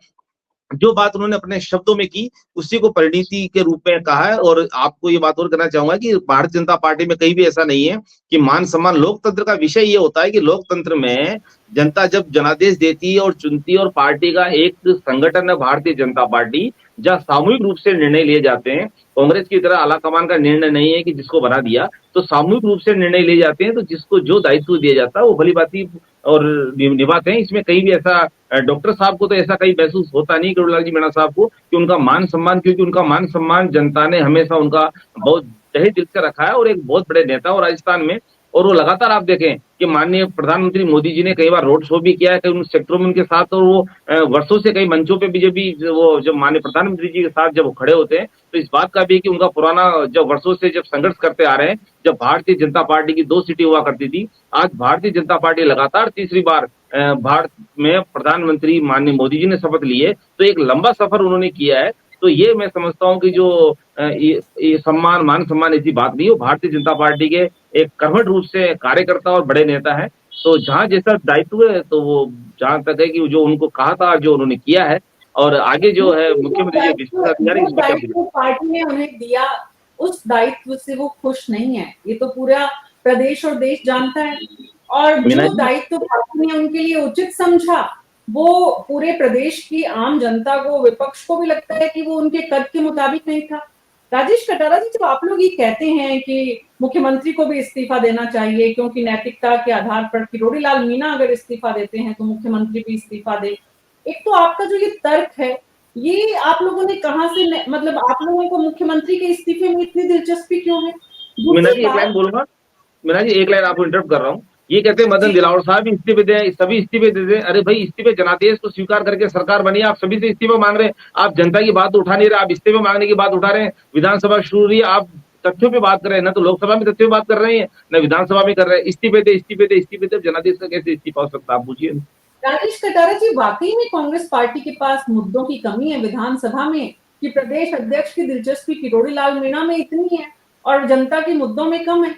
जो बात उन्होंने अपने शब्दों में की उसी को परिणति के रूप में कहा है। और आपको ये बात और कहना चाहूंगा कि भारतीय जनता पार्टी में कहीं भी ऐसा नहीं है कि मान सम्मान। लोकतंत्र का विषय ये होता है कि लोकतंत्र में जनता जब जनादेश देती है और चुनती है, और पार्टी का एक संगठन है भारतीय जनता पार्टी, जहाँ सामूहिक रूप से निर्णय लिए जाते हैं। कांग्रेस की तरह आलाकमान का निर्णय नहीं है कि जिसको बना दिया, तो सामूहिक रूप से निर्णय लिए जाते हैं। तो जिसको जो दायित्व दिया जाता है वो भली बाती और निभाते हैं। इसमें कहीं भी ऐसा डॉक्टर साहब को तो ऐसा कहीं महसूस होता नहीं किरोड़ी लाल जी मीणा साहब को कि उनका मान सम्मान, क्योंकि उनका मान सम्मान जनता ने हमेशा उनका बहुत तहे दिल से रखा है, और एक बहुत बड़े नेता और राजस्थान में। और वो लगातार आप देखें कि माननीय प्रधानमंत्री मोदी जी ने कई बार रोड शो भी किया है कई उन सेक्टरों में उनके साथ, और वो वर्षों से कई मंचों पे बीजेपी वो जब माननीय प्रधानमंत्री जी के साथ जब वो खड़े होते हैं, तो इस बात का भी कि उनका पुराना जब वर्षों से जब संघर्ष करते आ रहे हैं, जब भारतीय जनता पार्टी की 2 सीटें हुआ करती थी, आज भारतीय जनता पार्टी लगातार तीसरी बार भारत में प्रधानमंत्री माननीय मोदी जी ने शपथ ली है, तो एक लंबा सफर उन्होंने किया है। तो ये मैं समझता हूं कि जो ये सम्मान मान सम्मान ऐसी बात नहीं है। भारतीय जनता पार्टी के एक कर्मठ रूप से कार्यकर्ता और बड़े नेता है। तो जहां जैसा दायित्व है, तो वो जहां तक है कि जो उनको कहा था जो उन्होंने किया है, और आगे जो है मुख्यमंत्री जो विशेष अधिकारी इसमें क्या पार्टी ने उन्हें दिया, उस दायित्व से वो खुश नहीं है, ये तो पूरा प्रदेश और देश जानता है। और जो दायित्व पार्टी ने उनके लिए उचित समझा, वो पूरे प्रदेश की आम जनता को, विपक्ष को भी लगता है कि वो उनके कद के मुताबिक नहीं था। राजेश कटारा जी, जब आप लोग ये कहते हैं कि मुख्यमंत्री को भी इस्तीफा देना चाहिए क्योंकि नैतिकता के आधार पर किरोड़ी लाल मीणा अगर इस्तीफा देते हैं तो मुख्यमंत्री भी इस्तीफा दे, एक तो आपका जो ये तर्क है, ये आप लोगों ने कहां से, मतलब आप लोगों को मुख्यमंत्री के इस्तीफे में इतनी दिलचस्पी क्यों है? मीना जी एक लाइन बोलूंगा, मीना जी एक लाइन आपको इंटरप्ट कर रहा हूँ। ये कहते हैं मदन दिलावर साहब इस्तीफे दे, सभी इस्तीफे दे दे। अरे भाई, इस्तीफे जनादेश को स्वीकार करके सरकार बनी, आप सभी से इस्तीफा मांग रहे हैं। आप जनता की बात उठा नहीं रहे, आप इस्तीफे मांगने की बात उठा रहे हैं। विधानसभा शुरू हुई, आप तथ्यों पे बात कर रहे हैं ना, तो लोकसभा में तथ्यों पे बात कर रहे हैं ना विधानसभा में कर रहे हैं। इस्तीफे दे इस्तीफे दे इस्तीफे दे, जनादेश का कैसे इस्तीफा हो सकता है, आप पूछिए। राजेश कटारा जी, वाकई में कांग्रेस पार्टी के पास मुद्दों की कमी है विधानसभा में कि प्रदेश अध्यक्ष की दिलचस्पी किरोड़ी लाल मीणा में इतनी है और जनता के मुद्दों में कम है?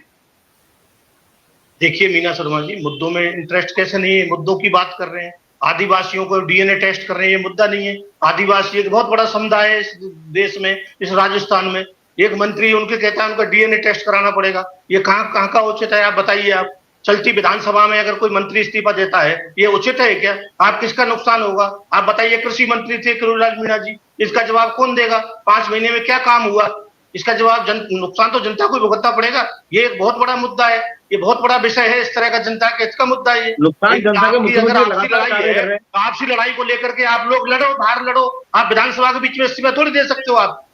देखिए मीना शर्मा जी, मुद्दों में इंटरेस्ट कैसे नहीं है? मुद्दों की बात कर रहे हैं, आदिवासियों को डीएनए टेस्ट कर रहे हैं, ये मुद्दा नहीं है? आदिवासी एक बहुत बड़ा समुदाय है इस देश में, इस राजस्थान में। एक मंत्री उनके कहता है उनका डीएनए टेस्ट कराना पड़ेगा, ये कहाँ का औचित्य है? आप बताइए। आप चलती विधानसभा में अगर कोई मंत्री इस्तीफा देता है, ये उचित है क्या? आप किसका नुकसान होगा? आप बताइए, कृषि मंत्री थे किरोड़ीलाल मीणा जी, इसका जवाब कौन देगा? 5 महीने में क्या काम हुआ? इसका जवाब नुकसान तो जनता को भुगतना पड़ेगा। ये एक बहुत बड़ा मुद्दा है, ये बहुत बड़ा विषय है, इस तरह का जनता के हित का मुद्दा है ये। नुकसान जनता के अगर आपसी लगातार लड़ाई कार्य कर रहे है, हैं। आपसी लड़ाई को लेकर के आप लोग लड़ो, बाहर लड़ो। आप विधानसभा के बीच में इस्तीफा थोड़ी दे सकते हो। आप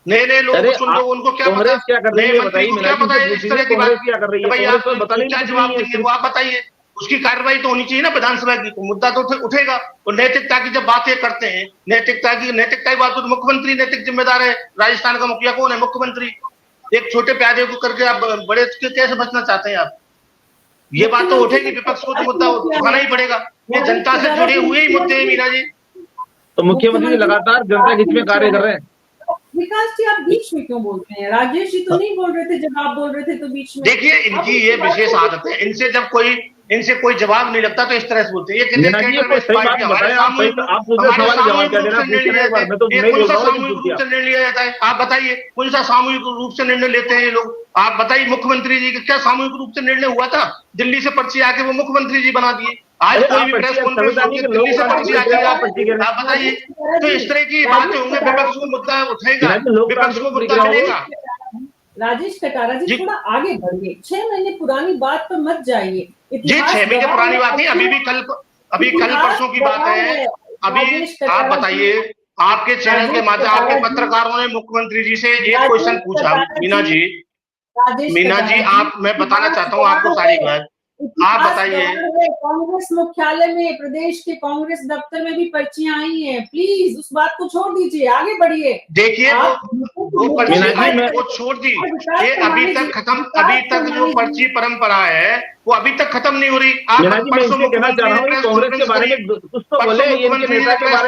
नए लोगों को चुन लो, उनको क्या पता, कांग्रेस क्या कर रही नए है मंत्री बताइए, को क्या पता है इस तरह की बात? कांग्रेस क्या कर रही है? भाई कांग्रेस आप को बताने क्या की जवाब नहीं देंगे है। वो आप बताइए। उसकी कार्रवाई तो होनी चाहिए ना विधानसभा की, तो मुद्दा तो उठेगा। और नैतिकता की जब बातें करते हैं, नैतिकता की बात, तो मुख्यमंत्री नैतिक जिम्मेदार है। राजस्थान का मुखिया कौन है? मुख्यमंत्री। एक छोटे प्यादे को करके आप बड़े कैसे बचना चाहते हैं आप? ये बात तो उठेगी, विपक्ष को तो मुद्दा उठाना ही पड़ेगा। ये जनता से जुड़े हुए ही मुद्दे हैं मीना जी। तो मुख्यमंत्री जी लगातार जनता के हित में कार्य कर रहे हैं। विकास जी, आप बीच में क्यों बोलते हैं? राजेश जी तो नहीं बोल रहे थे जब आप बोल रहे थे, तो बीच में देखिए, इनकी ये विशेष आदत है, इनसे कोई जवाब नहीं लगता तो इस तरह से बोलते हैं। ये मीना जी कोई सही बात बताएं, आप पूछे सवाल जवाब क्या देना, पूछ रहे हैं एक बार, मैं तो नहीं बोल रहा हूँ, लेकिन सामूहिक पूछिए रूप से निर्णय लिया जाता है? आप बताइए, कौन सा सामूहिक रूप से निर्णय लेते हैं ये लोग? आप बताइए, मुख्यमंत्री जी का क्या सामूहिक रूप से निर्णय हुआ था? दिल्ली से पर्ची आके वो मुख्यमंत्री जी बना दिए। आज कोई भी प्रेस कॉन्फ्रेंस होती है, दिल्ली से पर्ची आती है, आप बताइए। तो इस तरह की बातें होंगे, विपक्ष को मुद्दा उठेगा, विपक्ष को मुद्दा मिलेगा। राजेश कटारा जी थोड़ा आगे बढ़िए, 6 महीने पुरानी बात पर मत जाइए। जी 6 महीने पुरानी बात नहीं, अभी कल परसों की बात है। अभी आप बताइए, आपके चैनल के माध्यम आपके पत्रकारों ने मुख्यमंत्री जी से एक क्वेश्चन पूछा। मीना जी आप, मैं बताना चाहता हूँ आपको सारी बात, आप बताइए। कांग्रेस मुख्यालय में, प्रदेश के कांग्रेस दफ्तर में भी पर्चियां आई हैं। प्लीज उस बात को छोड़ दीजिए, आगे बढ़िए। देखिए वो पर्ची आई, वो छोड़ दी। ये अभी तक जो पर्ची परंपरा है वो अभी तक खत्म नहीं हो रही। आप परसों मुख्यमंत्री ने प्रेस कॉन्फ्रेंस करी, मुख्यमंत्री ने प्रेस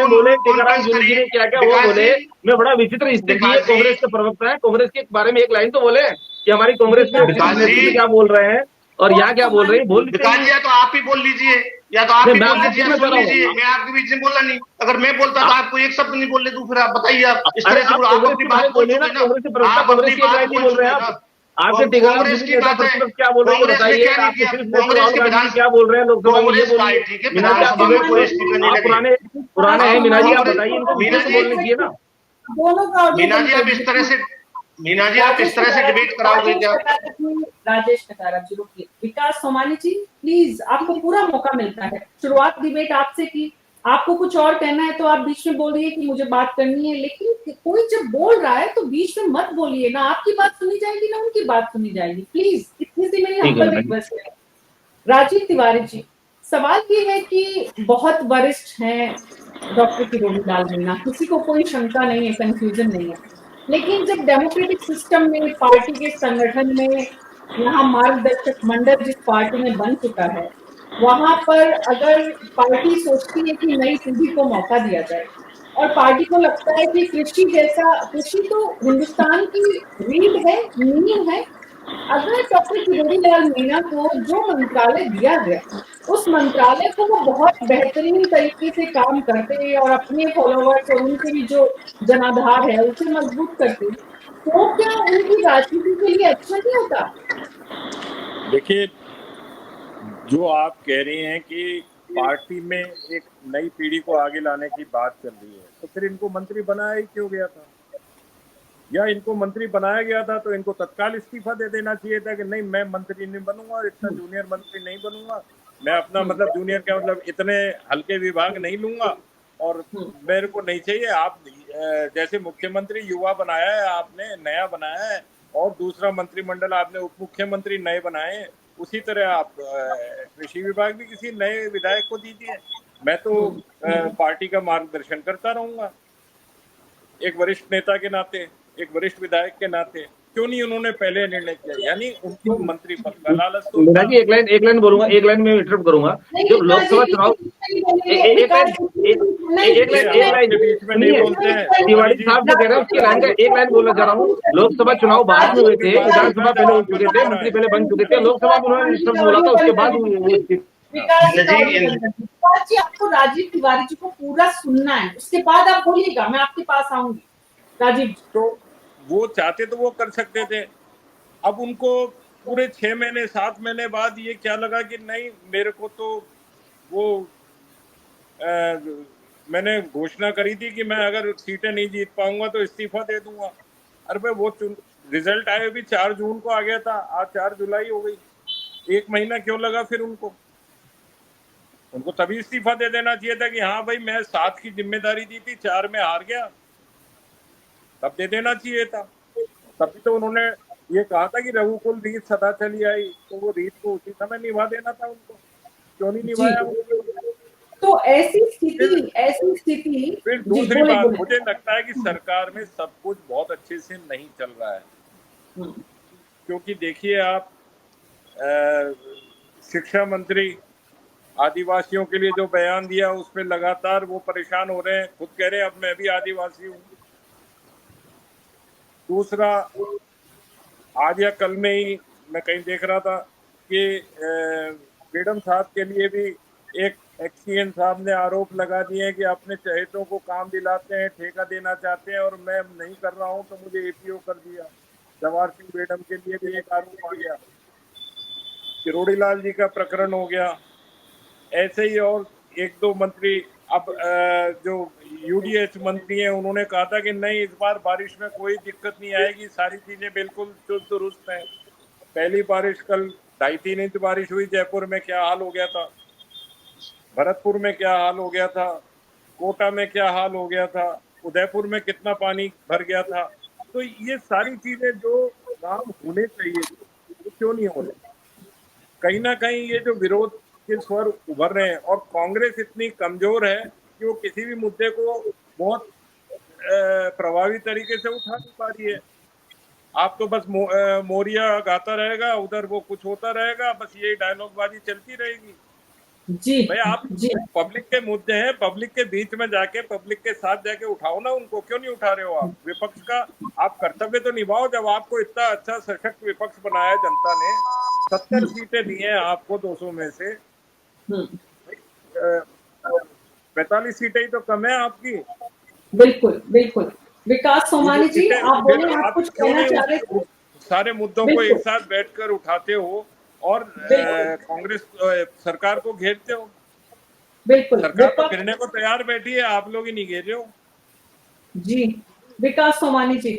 कॉन्फ्रेंस करी। क्या वो बोले, मैं बड़ा विचित्र स्थिति है, कांग्रेस के प्रवक्ता है, कांग्रेस के बारे में एक लाइन तो बोले कि हमारी कांग्रेस के क्या बोल रहे हैं और यहाँ क्या बोल रही है। विकास जी, या तो आप ही बोल लीजिए, या तो आप ही बोल लीजिए, सुन लीजिए। मैं आपके बीच में बोला नहीं, अगर मैं बोलता तो आपको एक शब्द नहीं बोलने दूं। फिर आप बताइए, आप इस तरह से आप अपनी बात बोल चुके ना, आप अपनी बात बोल रहे हैं। आपके कांग्रेस की बात है, क्या बोल रहे हैं बताइए। कांग्रेस के विधान क्या बोल रहे हैं लोग, कांग्रेस पार्टी के विधानसभा में कोई इस्तीफे नहीं लगे। पुराने हैं मीना जी, आप बताइए इनको बोल लीजिए ना। मीना जी आप इस तरह से डिबेट कराओगे क्या? राजेश कटारा जी रुकिए। विकास सोमानी जी प्लीज, आपको पूरा मौका मिलता है। शुरुआत डिबेट आपसे की, आपको कुछ और कहना है तो आप बीच में बोलिए कि मुझे बात करनी है, लेकिन कोई जब बोल रहा है तो बीच में मत बोलिए ना। आपकी बात सुनी जाएगी ना उनकी बात सुनी जाएगी। प्लीज, इतनी सी मेरी हम्बल रिक्वेस्ट है। राजीव तिवारी जी, सवाल ये है कि बहुत वरिष्ठ हैं डॉक्टर किरोड़ीलाल मीणा, किसी को कोई शंका नहीं है, कंफ्यूजन नहीं है, लेकिन जब डेमोक्रेटिक सिस्टम में, पार्टी के संगठन में, यहाँ मार्गदर्शक मंडल जिस पार्टी में बन चुका है, वहां पर अगर पार्टी सोचती है कि नई पीढ़ी को मौका दिया जाए और पार्टी को लगता है कि कृषि तो हिंदुस्तान की रीढ़ है, नींव है, अगर डॉक्टर किरोड़ीलाल मीणा को जो मंत्रालय दिया गया, उस मंत्रालय को वो बहुत बेहतरीन तरीके से काम करते और अपने फॉलोवर्स और उनके भी जो जनाधार है उसे मजबूत करते, तो क्या उनकी राजनीति के लिए अच्छा नहीं होता? देखिए, जो आप कह रही हैं कि पार्टी में एक नई पीढ़ी को आगे लाने की बात चल रही है, तो फिर इनको मंत्री बनाया ही क्यों गया था? या इनको मंत्री बनाया गया था तो इनको तत्काल इस्तीफा दे देना चाहिए था कि नहीं, मैं मंत्री नहीं बनूंगा, इतना जूनियर मंत्री नहीं बनूंगा, मैं अपना मतलब जूनियर का मतलब इतने हल्के विभाग नहीं लूंगा और मेरे को नहीं चाहिए। आप जैसे मुख्यमंत्री युवा बनाया है आपने, नया बनाया है, और दूसरा मंत्रिमंडल आपने उप मुख्यमंत्री नए बनाए हैं, उसी तरह आप कृषि विभाग भी किसी नए विधायक को दीजिए। मैं तो पार्टी का मार्गदर्शन करता रहूंगा एक वरिष्ठ नेता के नाते, एक वरिष्ठ विधायक के नाते। क्यों नहीं उन्होंने पहले निर्णय किया? यानी उनको मंत्री पद का लालच तो मीना जी एक लाइन बोलूंगा, एक लाइन में इंटरप्ट करूंगा। जब लोकसभा चुनाव एक लाइन तिवारी साहब जो कह रहे हैं उसकी लाइन का एक लाइन बोलना चाह रहा हूँ। लोकसभा चुनाव बाद में हुए थे, विधानसभा पहले हो चुके थे, मंत्री पहले बन चुके थे, लोकसभा में उन्होंने निष्ठा बोला था, उसके बाद जी आपको राजीव तिवारी जी को पूरा सुनना है, उसके बाद आप बोलिएगा, मैं आपके पास आऊंगी। राजीव, तो वो चाहते तो वो कर सकते थे। अब उनको पूरे 6 महीने 7 महीने बाद ये क्या लगा कि नहीं, मेरे को तो वो मैंने घोषणा करी थी कि मैं अगर सीटें नहीं जीत पाऊंगा तो इस्तीफा दे दूंगा। अरे भाई, वो रिजल्ट आए भी 4 जून को आ गया था, आज 4 जुलाई हो गई। 1 महीना क्यों लगा फिर उनको तभी इस्तीफा दे देना चाहिए था कि हाँ भाई, मैं 7 की जिम्मेदारी दी थी, 4 में हार गया, तब दे देना चाहिए था। तभी तो उन्होंने ये कहा था कि रघुकुल रीत सदा चली आई, तो वो रीत को उसी समय निभा देना था उनको। क्यों नहीं निभाया उनको? तो ऐसी फिर स्थिति जी दूसरी बोले बात, बोले। मुझे लगता है कि सरकार में सब कुछ बहुत अच्छे से नहीं चल रहा है। क्योंकि देखिए आप, शिक्षा मंत्री आदिवासियों के लिए जो बयान दिया उस पर लगातार वो परेशान हो रहे हैं, खुद कह रहे हैं अब मैं भी आदिवासी हूँ। दूसरा, आज या कल में ही मैं कहीं देख रहा था कि बेडम साहब के लिए भी एक एक्सीएन साहब ने आरोप लगा दिए कि अपने चहेतों को काम दिलाते हैं, ठेका देना चाहते हैं और मैं नहीं कर रहा हूं तो मुझे एपीओ कर दिया। जवाहर सिंह बेडम के लिए भी एक आरोप आ गया। किरोड़ी लाल जी का प्रकरण हो गया। ऐसे ही और 1-2 मंत्री, अब जो यूडीएच मंत्री हैं उन्होंने कहा था कि नहीं, इस बार बारिश में कोई दिक्कत नहीं आएगी, सारी चीजें बिल्कुल चुस्त दुरुस्त हैं। पहली बारिश कल 2.5-3 इंच बारिश हुई, जयपुर में क्या हाल हो गया था, भरतपुर में क्या हाल हो गया था, कोटा में क्या हाल हो गया था, उदयपुर में कितना पानी भर गया था। तो ये सारी चीजें जो काम होने चाहिए वो क्यों नहीं हो रहे? कहीं ना कहीं ये जो विरोध के स्वर उभर रहे हैं, और कांग्रेस इतनी कमजोर है कि वो किसी भी मुद्दे को बहुत प्रभावी तरीके से उठा नहीं पा रही है। आप तो बस मोरिया गाता रहेगा, उधर वो कुछ होता रहेगा, बस यही डायलॉगबाजी चलती रहेगी। जी भाई, आप पब्लिक के मुद्दे हैं, पब्लिक के बीच में जाके, पब्लिक के साथ जाके उठाओ ना उनको, क्यों नहीं उठा रहे हो आप? विपक्ष का आप कर्तव्य तो निभाओ। जब आपको इतना अच्छा सशक्त विपक्ष बनाया जनता ने, 70 सीटें दी हैं आपको 200 में से, 45 सीटें ही तो कम है आपकी। बिल्कुल बिल्कुल। विकास सोमानी जी, आप बोले, आप कुछ कहना चाह रहे थे? सारे मुद्दों को एक साथ बैठकर उठाते हो और कांग्रेस सरकार को घेरते हो। बिल्कुल, सरकार तो घेरने को तैयार बैठी है, आप लोग ही नहीं घेर रहे हो। जी, विकास सोमानी जी।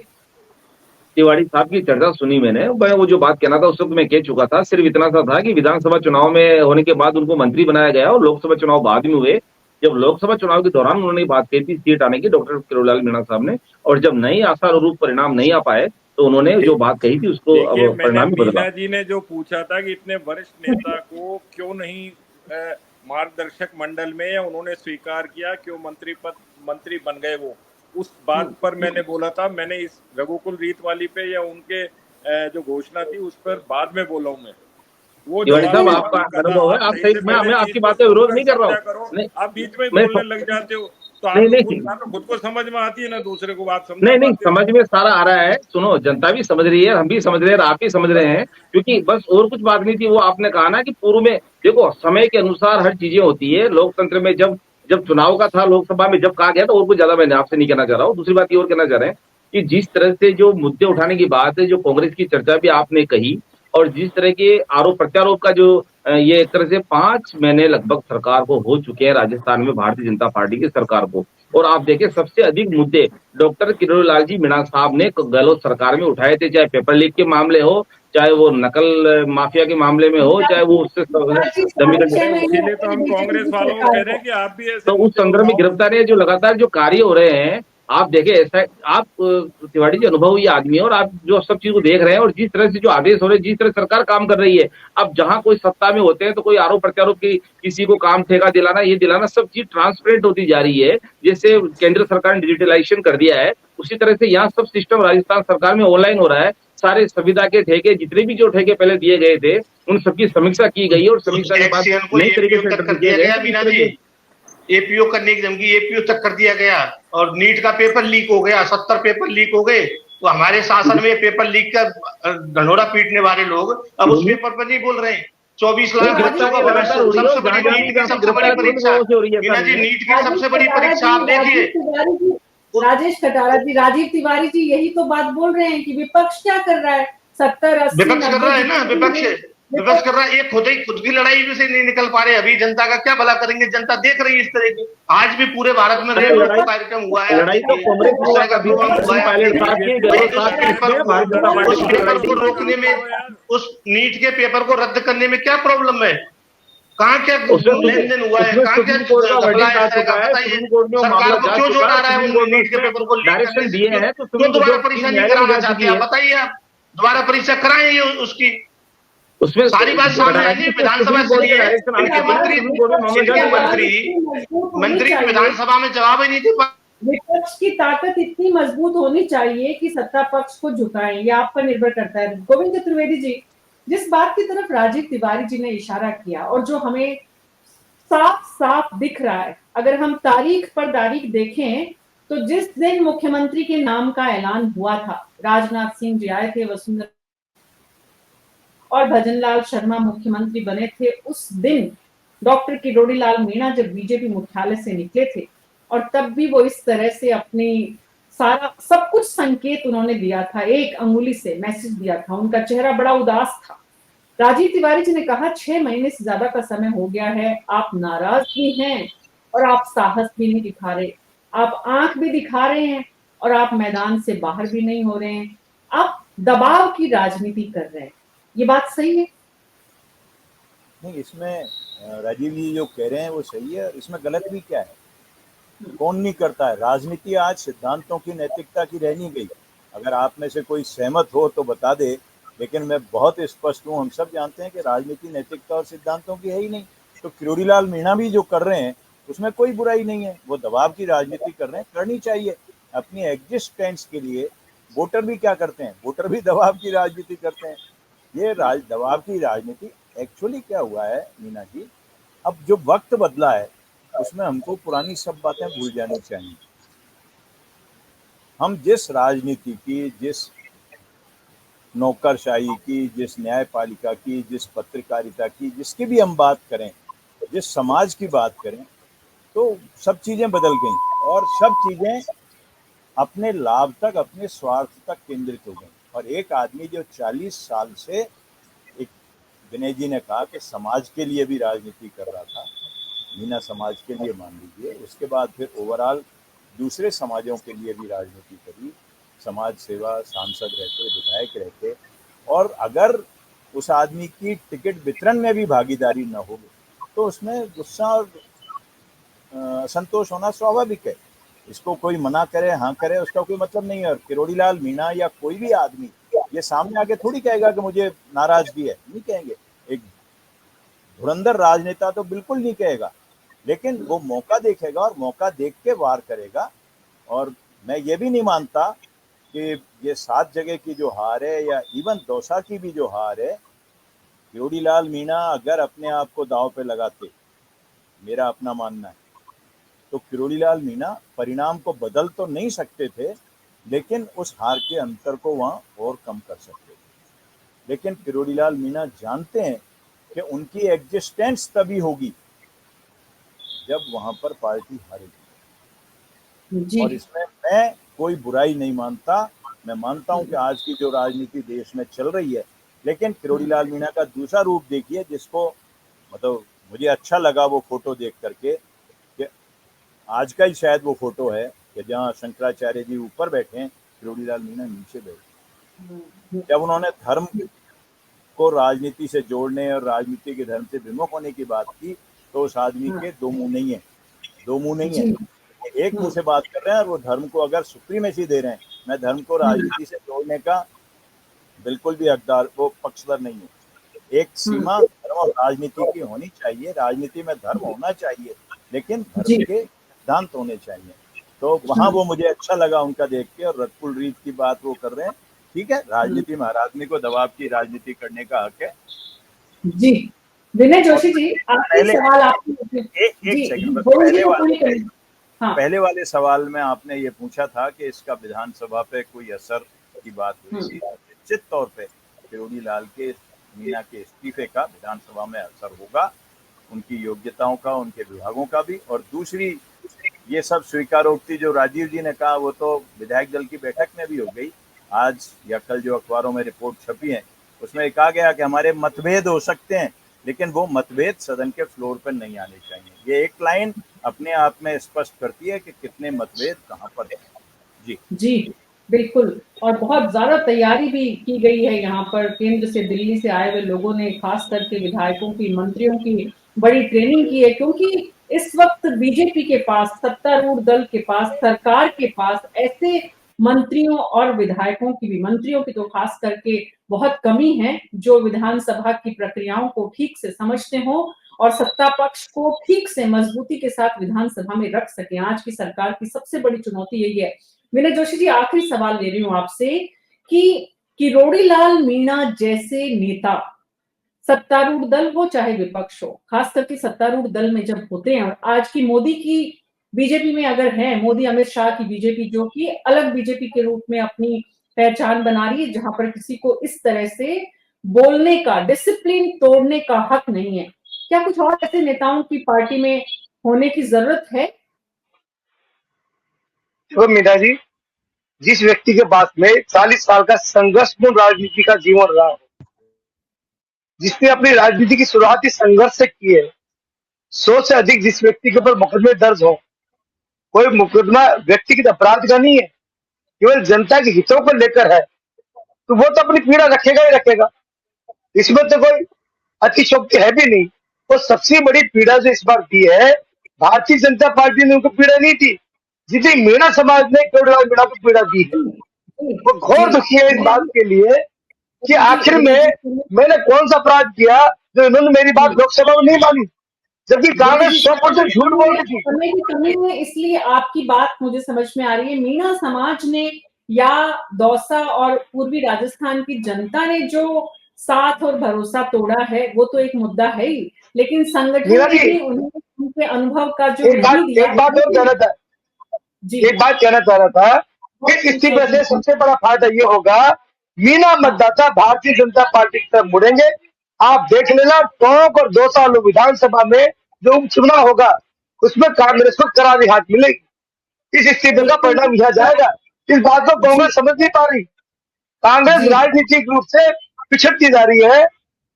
तिवारी साहब की चर्चा सुनी मैंने, वो जो बात कहना था उस वक्त मैं कह चुका था। सिर्फ इतना सा था कि विधानसभा चुनाव में होने के बाद उनको मंत्री बनाया गया और लोकसभा चुनाव बाद में हुए। जब लोकसभा चुनाव के दौरान उन्होंने बात कही थी सीट आने की, डॉक्टर किरोड़ी लाल मीणा साहब ने, और जब नई आशानुरूप परिणाम नहीं आ पाए तो उन्होंने जो बात कही थी उसको अब परिणाम भी बदला। मीणा जी ने जो पूछा था कि इतने वरिष्ठ नेता को क्यों नहीं मार्गदर्शक मंडल में, या उन्होंने स्वीकार किया, क्यों मंत्री बन गए, वो उस बात पर मैंने बोला था। मैंने इस रघुकुल रीत वाली पे या उनके जो घोषणा थी उस पर बाद में बोला हूँ मैं। वो तिवारी साहब, आपका अनुभव है, आप सही, मैं आपकी बात का विरोध नहीं कर रहा हूँ। आप बीच में बोलने लग जाते हो तो आपको खुद को समझ में आती है ना, दूसरे को बात समझ नहीं, समझ में सारा आ रहा है। सुनो, जनता भी समझ रही है, हम भी समझ रहे हैं, आप भी समझ रहे हैं, क्योंकि बस और कुछ बात नहीं थी। वो आपने कहा ना कि पूर्व में देखो, समय के अनुसार हर चीजें होती है। लोकतंत्र में जब चुनाव का था, लोकसभा में जब कहा गया था, और कुछ ज्यादा मैंने आपसे नहीं कहना चाह रहा हूँ। दूसरी बात ये और कहना चाह रहे हैं कि जिस तरह से जो मुद्दे उठाने की बात है, जो कांग्रेस की चर्चा भी आपने कही, और जिस तरह के आरोप प्रत्यारोप का जो ये एक तरह से 5 महीने लगभग सरकार को हो चुके हैं, राजस्थान में भारतीय जनता पार्टी की सरकार को। और आप देखें, सबसे अधिक मुद्दे डॉक्टर किरोड़ी लाल जी मीणा साहब ने गहलोत सरकार में उठाए थे, चाहे पेपर लीक के मामले हो, चाहे वो नकल माफिया के मामले में हो, चाहे वो उससे इसीलिए तो हम कांग्रेस वालों को कह रहे हैं कि आप भी ऐसे, तो उस संदर्भ में गिरफ्तारी जो लगातार जो कार्य हो रहे हैं, आप देखें, ऐसा आप तिवारी जी अनुभवी आदमी है और आप जो सब चीज को देख रहे हैं, और जिस तरह से जो आदेश हो रहे हैं, जिस तरह सरकार काम कर रही है, अब जहां कोई सत्ता में होते हैं तो कोई आरोप प्रत्यारोप की, किसी को काम ठेका दिलाना, ये दिलाना, सब चीज ट्रांसपेरेंट होती जा रही है। जैसे केंद्र सरकार ने डिजिटलाइजेशन कर दिया है, उसी तरह से यहाँ सब सिस्टम राजस्थान सरकार में ऑनलाइन हो रहा है। सारे संविदा के ठेके, जितने भी जो ठेके पहले दिए गए थे, उन सबकी समीक्षा की गई और समीक्षा के बाद नई तरीके से एपीओ करने की धमकी, एपीओ तक कर दिया गया, और नीट का पेपर लीक हो गया, 70 पेपर लीक हो गए। तो हमारे शासन में पेपर लीक का ढंढोरा पीटने वाले लोग अब उस पेपर पर नहीं बोल रहे हैं। 24 लाख बच्चों का भविष्य, सबसे बड़ी नीट की सबसे बड़ी परीक्षा, मीना जी, नीट की सबसे बड़ी परीक्षा आप देखिए। राजेश कटारा जी, राजीव तिवारी जी यही तो बात बोल रहे हैं कि विपक्ष क्या कर रहा है, 70-80 विपक्ष कर रहा है ना, विपक्ष कर रहा है। एक खुद की लड़ाई में से नहीं निकल पा रहे। अभी जनता का क्या भला करेंगे? जनता देख रही है इस तरह की। आज भी पूरे भारत में रेल रोको कार्यक्रम हुआ है, लड़ाई तो कांग्रेस इस तरह का प्रोग्राम हुआ है। पायलट साहब की गहलोत साहब की इसमें भारत जनता पार्टी उस पेपर को रोकने में, उस नीट के पेपर को रद्द करने में क्या प्रॉब्लम है? कहाँ क्या लेन देन हुआ है? कहाँ क्या घपला है इस तरह का? बताइए, सरकार को क्यों जोर आ रहा है वो नीट के पेपर को लीक करने से? दिए हैं तो क्यों दोबारा परीक्षा नहीं कराना चाहते आप? बताइए, आप दोबारा परीक्षा कराएं ये उसकी। उसमें सारी बात सामने है जी। विधानसभा से लिए इनके मंत्री विधानसभा में जवाब ही नहीं दे पा। विपक्ष की ताकत इतनी मजबूत होनी चाहिए कि सत्ता पक्ष को झुकाएं, ये आप पर निर्भर करता है। गोविंद चतुर्वेदी जी, जिस बात की तरफ राजीव तिवारी जी ने इशारा किया और जो हमें साफ साफ दिख रहा है, अगर हम तारीख पर तारीख देखें तो जिस दिन मुख्यमंत्री के नाम का ऐलान हुआ था, राजनाथ सिंह जी आए थे, वसुंधरा और भजनलाल शर्मा मुख्यमंत्री बने थे, उस दिन डॉक्टर किरोड़ी लाल मीणा जब बीजेपी मुख्यालय से निकले थे और तब भी वो इस तरह से अपनी सारा सब कुछ संकेत उन्होंने दिया था, एक अंगुली से मैसेज दिया था, उनका चेहरा बड़ा उदास था। राजीव तिवारी जी ने कहा 6 महीने से ज्यादा का समय हो गया है, आप नाराज भी हैं और आप साहस भी नहीं दिखा रहे, आप आंख भी दिखा रहे हैं और आप मैदान से बाहर भी नहीं हो रहे हैं, आप दबाव की राजनीति कर रहे हैं। ये बात सही है? नहीं, इसमें राजीव जी जो कह रहे हैं वो सही है। इसमें गलत भी क्या है? कौन नहीं करता है राजनीति? आज सिद्धांतों की, नैतिकता की रह नहीं गई। अगर आप में से कोई सहमत हो तो बता दे, लेकिन मैं बहुत स्पष्ट हूँ, हम सब जानते हैं कि राजनीति नैतिकता और सिद्धांतों की है ही नहीं। तो किरोड़ी लाल मीणा भी जो कर रहे हैं उसमें कोई बुराई नहीं है। वो दबाव की राजनीति कर रहे हैं, करनी चाहिए अपनी एग्जिस्टेंस के लिए। वोटर भी क्या करते हैं? वोटर भी दबाव की राजनीति करते हैं। ये दबाव की राजनीति एक्चुअली क्या हुआ है मीना जी, अब जो वक्त बदला है उसमें हमको पुरानी सब बातें भूल जानी चाहिए। हम जिस राजनीति की, जिस नौकरशाही की, जिस न्यायपालिका की, जिस पत्रकारिता की, जिसकी भी हम बात करें, जिस समाज की बात करें, तो सब चीज़ें बदल गई और सब चीज़ें अपने लाभ तक, अपने स्वार्थ तक केंद्रित हो गई। और एक आदमी जो 40 साल से, एक विनय जी ने कहा कि समाज के लिए भी राजनीति कर रहा था, मीना समाज के लिए मान लीजिए, उसके बाद फिर ओवरऑल दूसरे समाजों के लिए भी राजनीति करी, समाज सेवा, सांसद रहते, विधायक रहते, और अगर उस आदमी की टिकट वितरण में भी भागीदारी न हो तो उसमें गुस्सा और संतोष होना स्वाभाविक है। इसको कोई मना करे, हाँ करे, उसका कोई मतलब नहीं है। और किरोड़ी लाल मीणा या कोई भी आदमी ये सामने आके थोड़ी कहेगा कि मुझे नाराजगी है, नहीं कहेंगे। एक धुरंधर राजनेता तो बिल्कुल नहीं कहेगा, लेकिन वो मौका देखेगा और मौका देख के वार करेगा। और मैं ये भी नहीं मानता कि ये 7 जगह की जो हार है या इवन दौसा की भी जो हार है, किरोड़ी लाल मीणा अगर अपने आप को दांव पे लगाते, मेरा अपना मानना है, तो किरोड़ी लाल मीणा परिणाम को बदल तो नहीं सकते थे, लेकिन उस हार के अंतर को वहाँ और कम कर सकते थे। लेकिन किरोड़ी लाल मीणा जानते हैं कि उनकी एग्जिस्टेंस तभी होगी जब वहाँ पर पार्टी हारेगी। और इसमें मैं कोई बुराई नहीं मानता। मैं मानता हूँ कि आज की जो राजनीति देश में चल रही है, लेकिन किरोड़ी लाल मीणा का दूसरा रूप देखिए, जिसको मतलब मुझे अच्छा लगा वो फोटो देख करके, कि आज का ही शायद वो फोटो है कि जहाँ शंकराचार्य जी ऊपर बैठे हैं, किरोड़ी लाल मीणा नीचे बैठे। जब उन्होंने धर्म को राजनीति से जोड़ने और राजनीति के धर्म से विमुख होने की बात की, तो उस आदमी के दो मुंह नहीं है, दो मुंह नहीं है। एक मुंह से बात कर रहे हैं और वो धर्म को अगर सुप्रीमेसी दे रहे हैं। मैं धर्म को राजनीति से जोड़ने का बिल्कुल भी हकदार, वो पक्षधर नहीं हूँ। एक सीमा धर्म और राजनीति की होनी चाहिए, राजनीति में धर्म होना चाहिए, लेकिन धर्म के सिद्धांत होने चाहिए। तो वहाँ वो मुझे अच्छा लगा उनका देख के, और रतपुल रीत की बात वो कर रहे हैं। ठीक है, राजनीति में हर आदमी को दबाव की राजनीति करने का हक है। जी विनय जोशी जी, आखिरी सवाल आपने पहले वाले सवाल में आपने ये पूछा था कि इसका विधानसभा पे कोई असर की बात हुई थी। निश्चित तौर पे किरोड़ी लाल के मीणा के इस्तीफे का विधानसभा में असर होगा, उनकी योग्यताओं का, उनके विभागों का भी। और दूसरी, ये सब स्वीकारोक्ति जो राजीव जी ने कहा वो तो विधायक दल की बैठक में भी हो गई। आज या कल जो अखबारों में रिपोर्ट छपी है उसमें कहा गया कि हमारे मतभेद हो सकते हैं, लेकिन वो मतभेद सदन के फ्लोर पर नहीं आने चाहिए। ये एक लाइन अपने आप में स्पष्ट करती है कि कितने मतभेद कहाँ पर हैं। जी बिल्कुल। और बहुत ज्यादा तैयारी भी की गई है यहाँ पर, केंद्र से दिल्ली से आए हुए लोगों ने, खास करके विधायकों की, मंत्रियों की बड़ी ट्रेनिंग की है, क्योंकि इस वक्त बीजेपी के पास, सत्तारूढ़ दल के पास, सरकार के पास ऐसे मंत्रियों और विधायकों की भी, मंत्रियों की तो खास करके बहुत कमी है, जो विधानसभा की प्रक्रियाओं को ठीक से समझते हो और सत्ता पक्ष को ठीक से मजबूती के साथ विधानसभा में रख सके। आज की सरकार की सबसे बड़ी चुनौती यही है। विनय जोशी जी, आखिरी सवाल ले रही हूँ आपसे कि किरोड़ी लाल मीणा जैसे नेता, सत्तारूढ़ दल हो चाहे विपक्ष हो, खास करके सत्तारूढ़ दल में जब होते हैं, और आज की मोदी की बीजेपी में अगर है, मोदी अमित शाह की बीजेपी, जो कि अलग बीजेपी के रूप में अपनी पहचान बना रही है, जहां पर किसी को इस तरह से बोलने का, डिसिप्लिन तोड़ने का हक नहीं है, क्या कुछ और ऐसे नेताओं की पार्टी में होने की जरूरत है? देखो मीना जी, जिस व्यक्ति के पास में 40 साल का संघर्षपूर्ण राजनीति का जीवन रहा, जिसने अपनी राजनीति की शुरुआत ही संघर्ष से की है, 100 से अधिक जिस व्यक्ति के ऊपर मुकदमे दर्ज हो, कोई मुकदमा व्यक्तिगत अपराध का नहीं है, केवल जनता के हितों को लेकर है, तो वो तो अपनी पीड़ा रखेगा ही रखेगा। इसमें तो कोई अतिशयोक्ति है भी नहीं। तो सबसे बड़ी पीड़ा जो इस बार दी है, भारतीय जनता पार्टी ने उनको पीड़ा नहीं दी, जितनी मीणा समाज ने किरोड़ी लाल मीणा को पीड़ा दी है। वो घोर दुखी है इस बात के लिए कि आखिर में मैंने कौन सा अपराध किया जो इन्होंने मेरी बात लोकसभा में नहीं मानी, जबकि कांग्रेस 100% झूठ बोल रही थी। समय की कमी है, इसलिए आपकी बात मुझे समझ में आ रही है। मीणा समाज ने या दौसा और पूर्वी राजस्थान की जनता ने जो साथ और भरोसा तोड़ा है, वो तो एक मुद्दा है ही, लेकिन संगठन मीना ने जी, भी उनके अनुभव का जो एक बात और कहना था, जी एक बात कहना चाह रहा था कि इस्तीफे से सबसे बड़ा फायदा ये होगा, मीणा मतदाता भारतीय जनता पार्टी की तरफ मुड़ेंगे। आप देख लेना, टोंक और 2 साल विधानसभा में जो उपचुनाव होगा, उसमें कांग्रेस को करारी हाथ मिलेगी। इस इस्तीफे का परिणाम यह जाएगा। इस बात को कांग्रेस समझ नहीं पा रही। कांग्रेस राजनीतिक रूप से पिछड़ती जा रही है।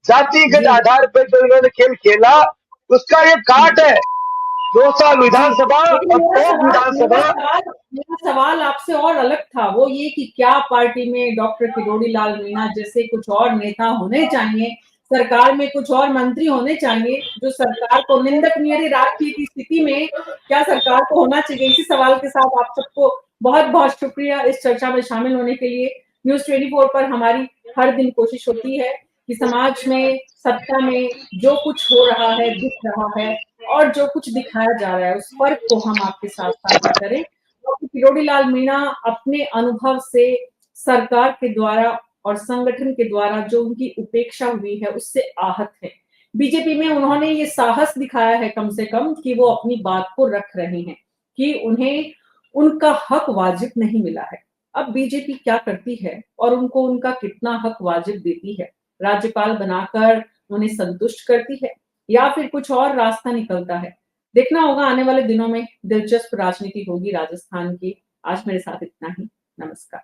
जातिगत आधार पर जो इन्होंने खेल खेला, उसका ये काट है। 2 साल विधानसभा और टोंक विधानसभा। मेरा सवाल आपसे और अलग था, वो ये कि क्या पार्टी में डॉक्टर किरोड़ी लाल मीणा जैसे कुछ और नेता होने चाहिए, सरकार में कुछ और मंत्री होने चाहिए, जो सरकार को, निंदनीय राजनीति की स्थिति में क्या सरकार को होना चाहिए? इसी सवाल के साथ आप सबको बहुत बहुत शुक्रिया इस चर्चा में शामिल होने के लिए। न्यूज़ 24 पर हमारी हर दिन कोशिश होती है कि समाज में, सत्ता में जो कुछ हो रहा है, दिख रहा है और जो कुछ दिखाया जा रहा है, उस फर्क को हम आपके साथ साझा करें। डॉक्टर किरोड़ी लाल मीणा अपने अनुभव से सरकार के द्वारा और संगठन के द्वारा जो उनकी उपेक्षा हुई है, उससे आहत है। बीजेपी में उन्होंने ये साहस दिखाया है कम से कम कि वो अपनी बात को रख रहे हैं कि उन्हें उनका हक वाजिब नहीं मिला है। अब बीजेपी क्या करती है और उनको उनका कितना हक वाजिब देती है? राज्यपाल बनाकर उन्हें संतुष्ट करती है या फिर कुछ और रास्ता निकलता है? देखना होगा आने वाले दिनों में। दिलचस्प राजनीति होगी राजस्थान की। आज मेरे साथ इतना ही। नमस्कार।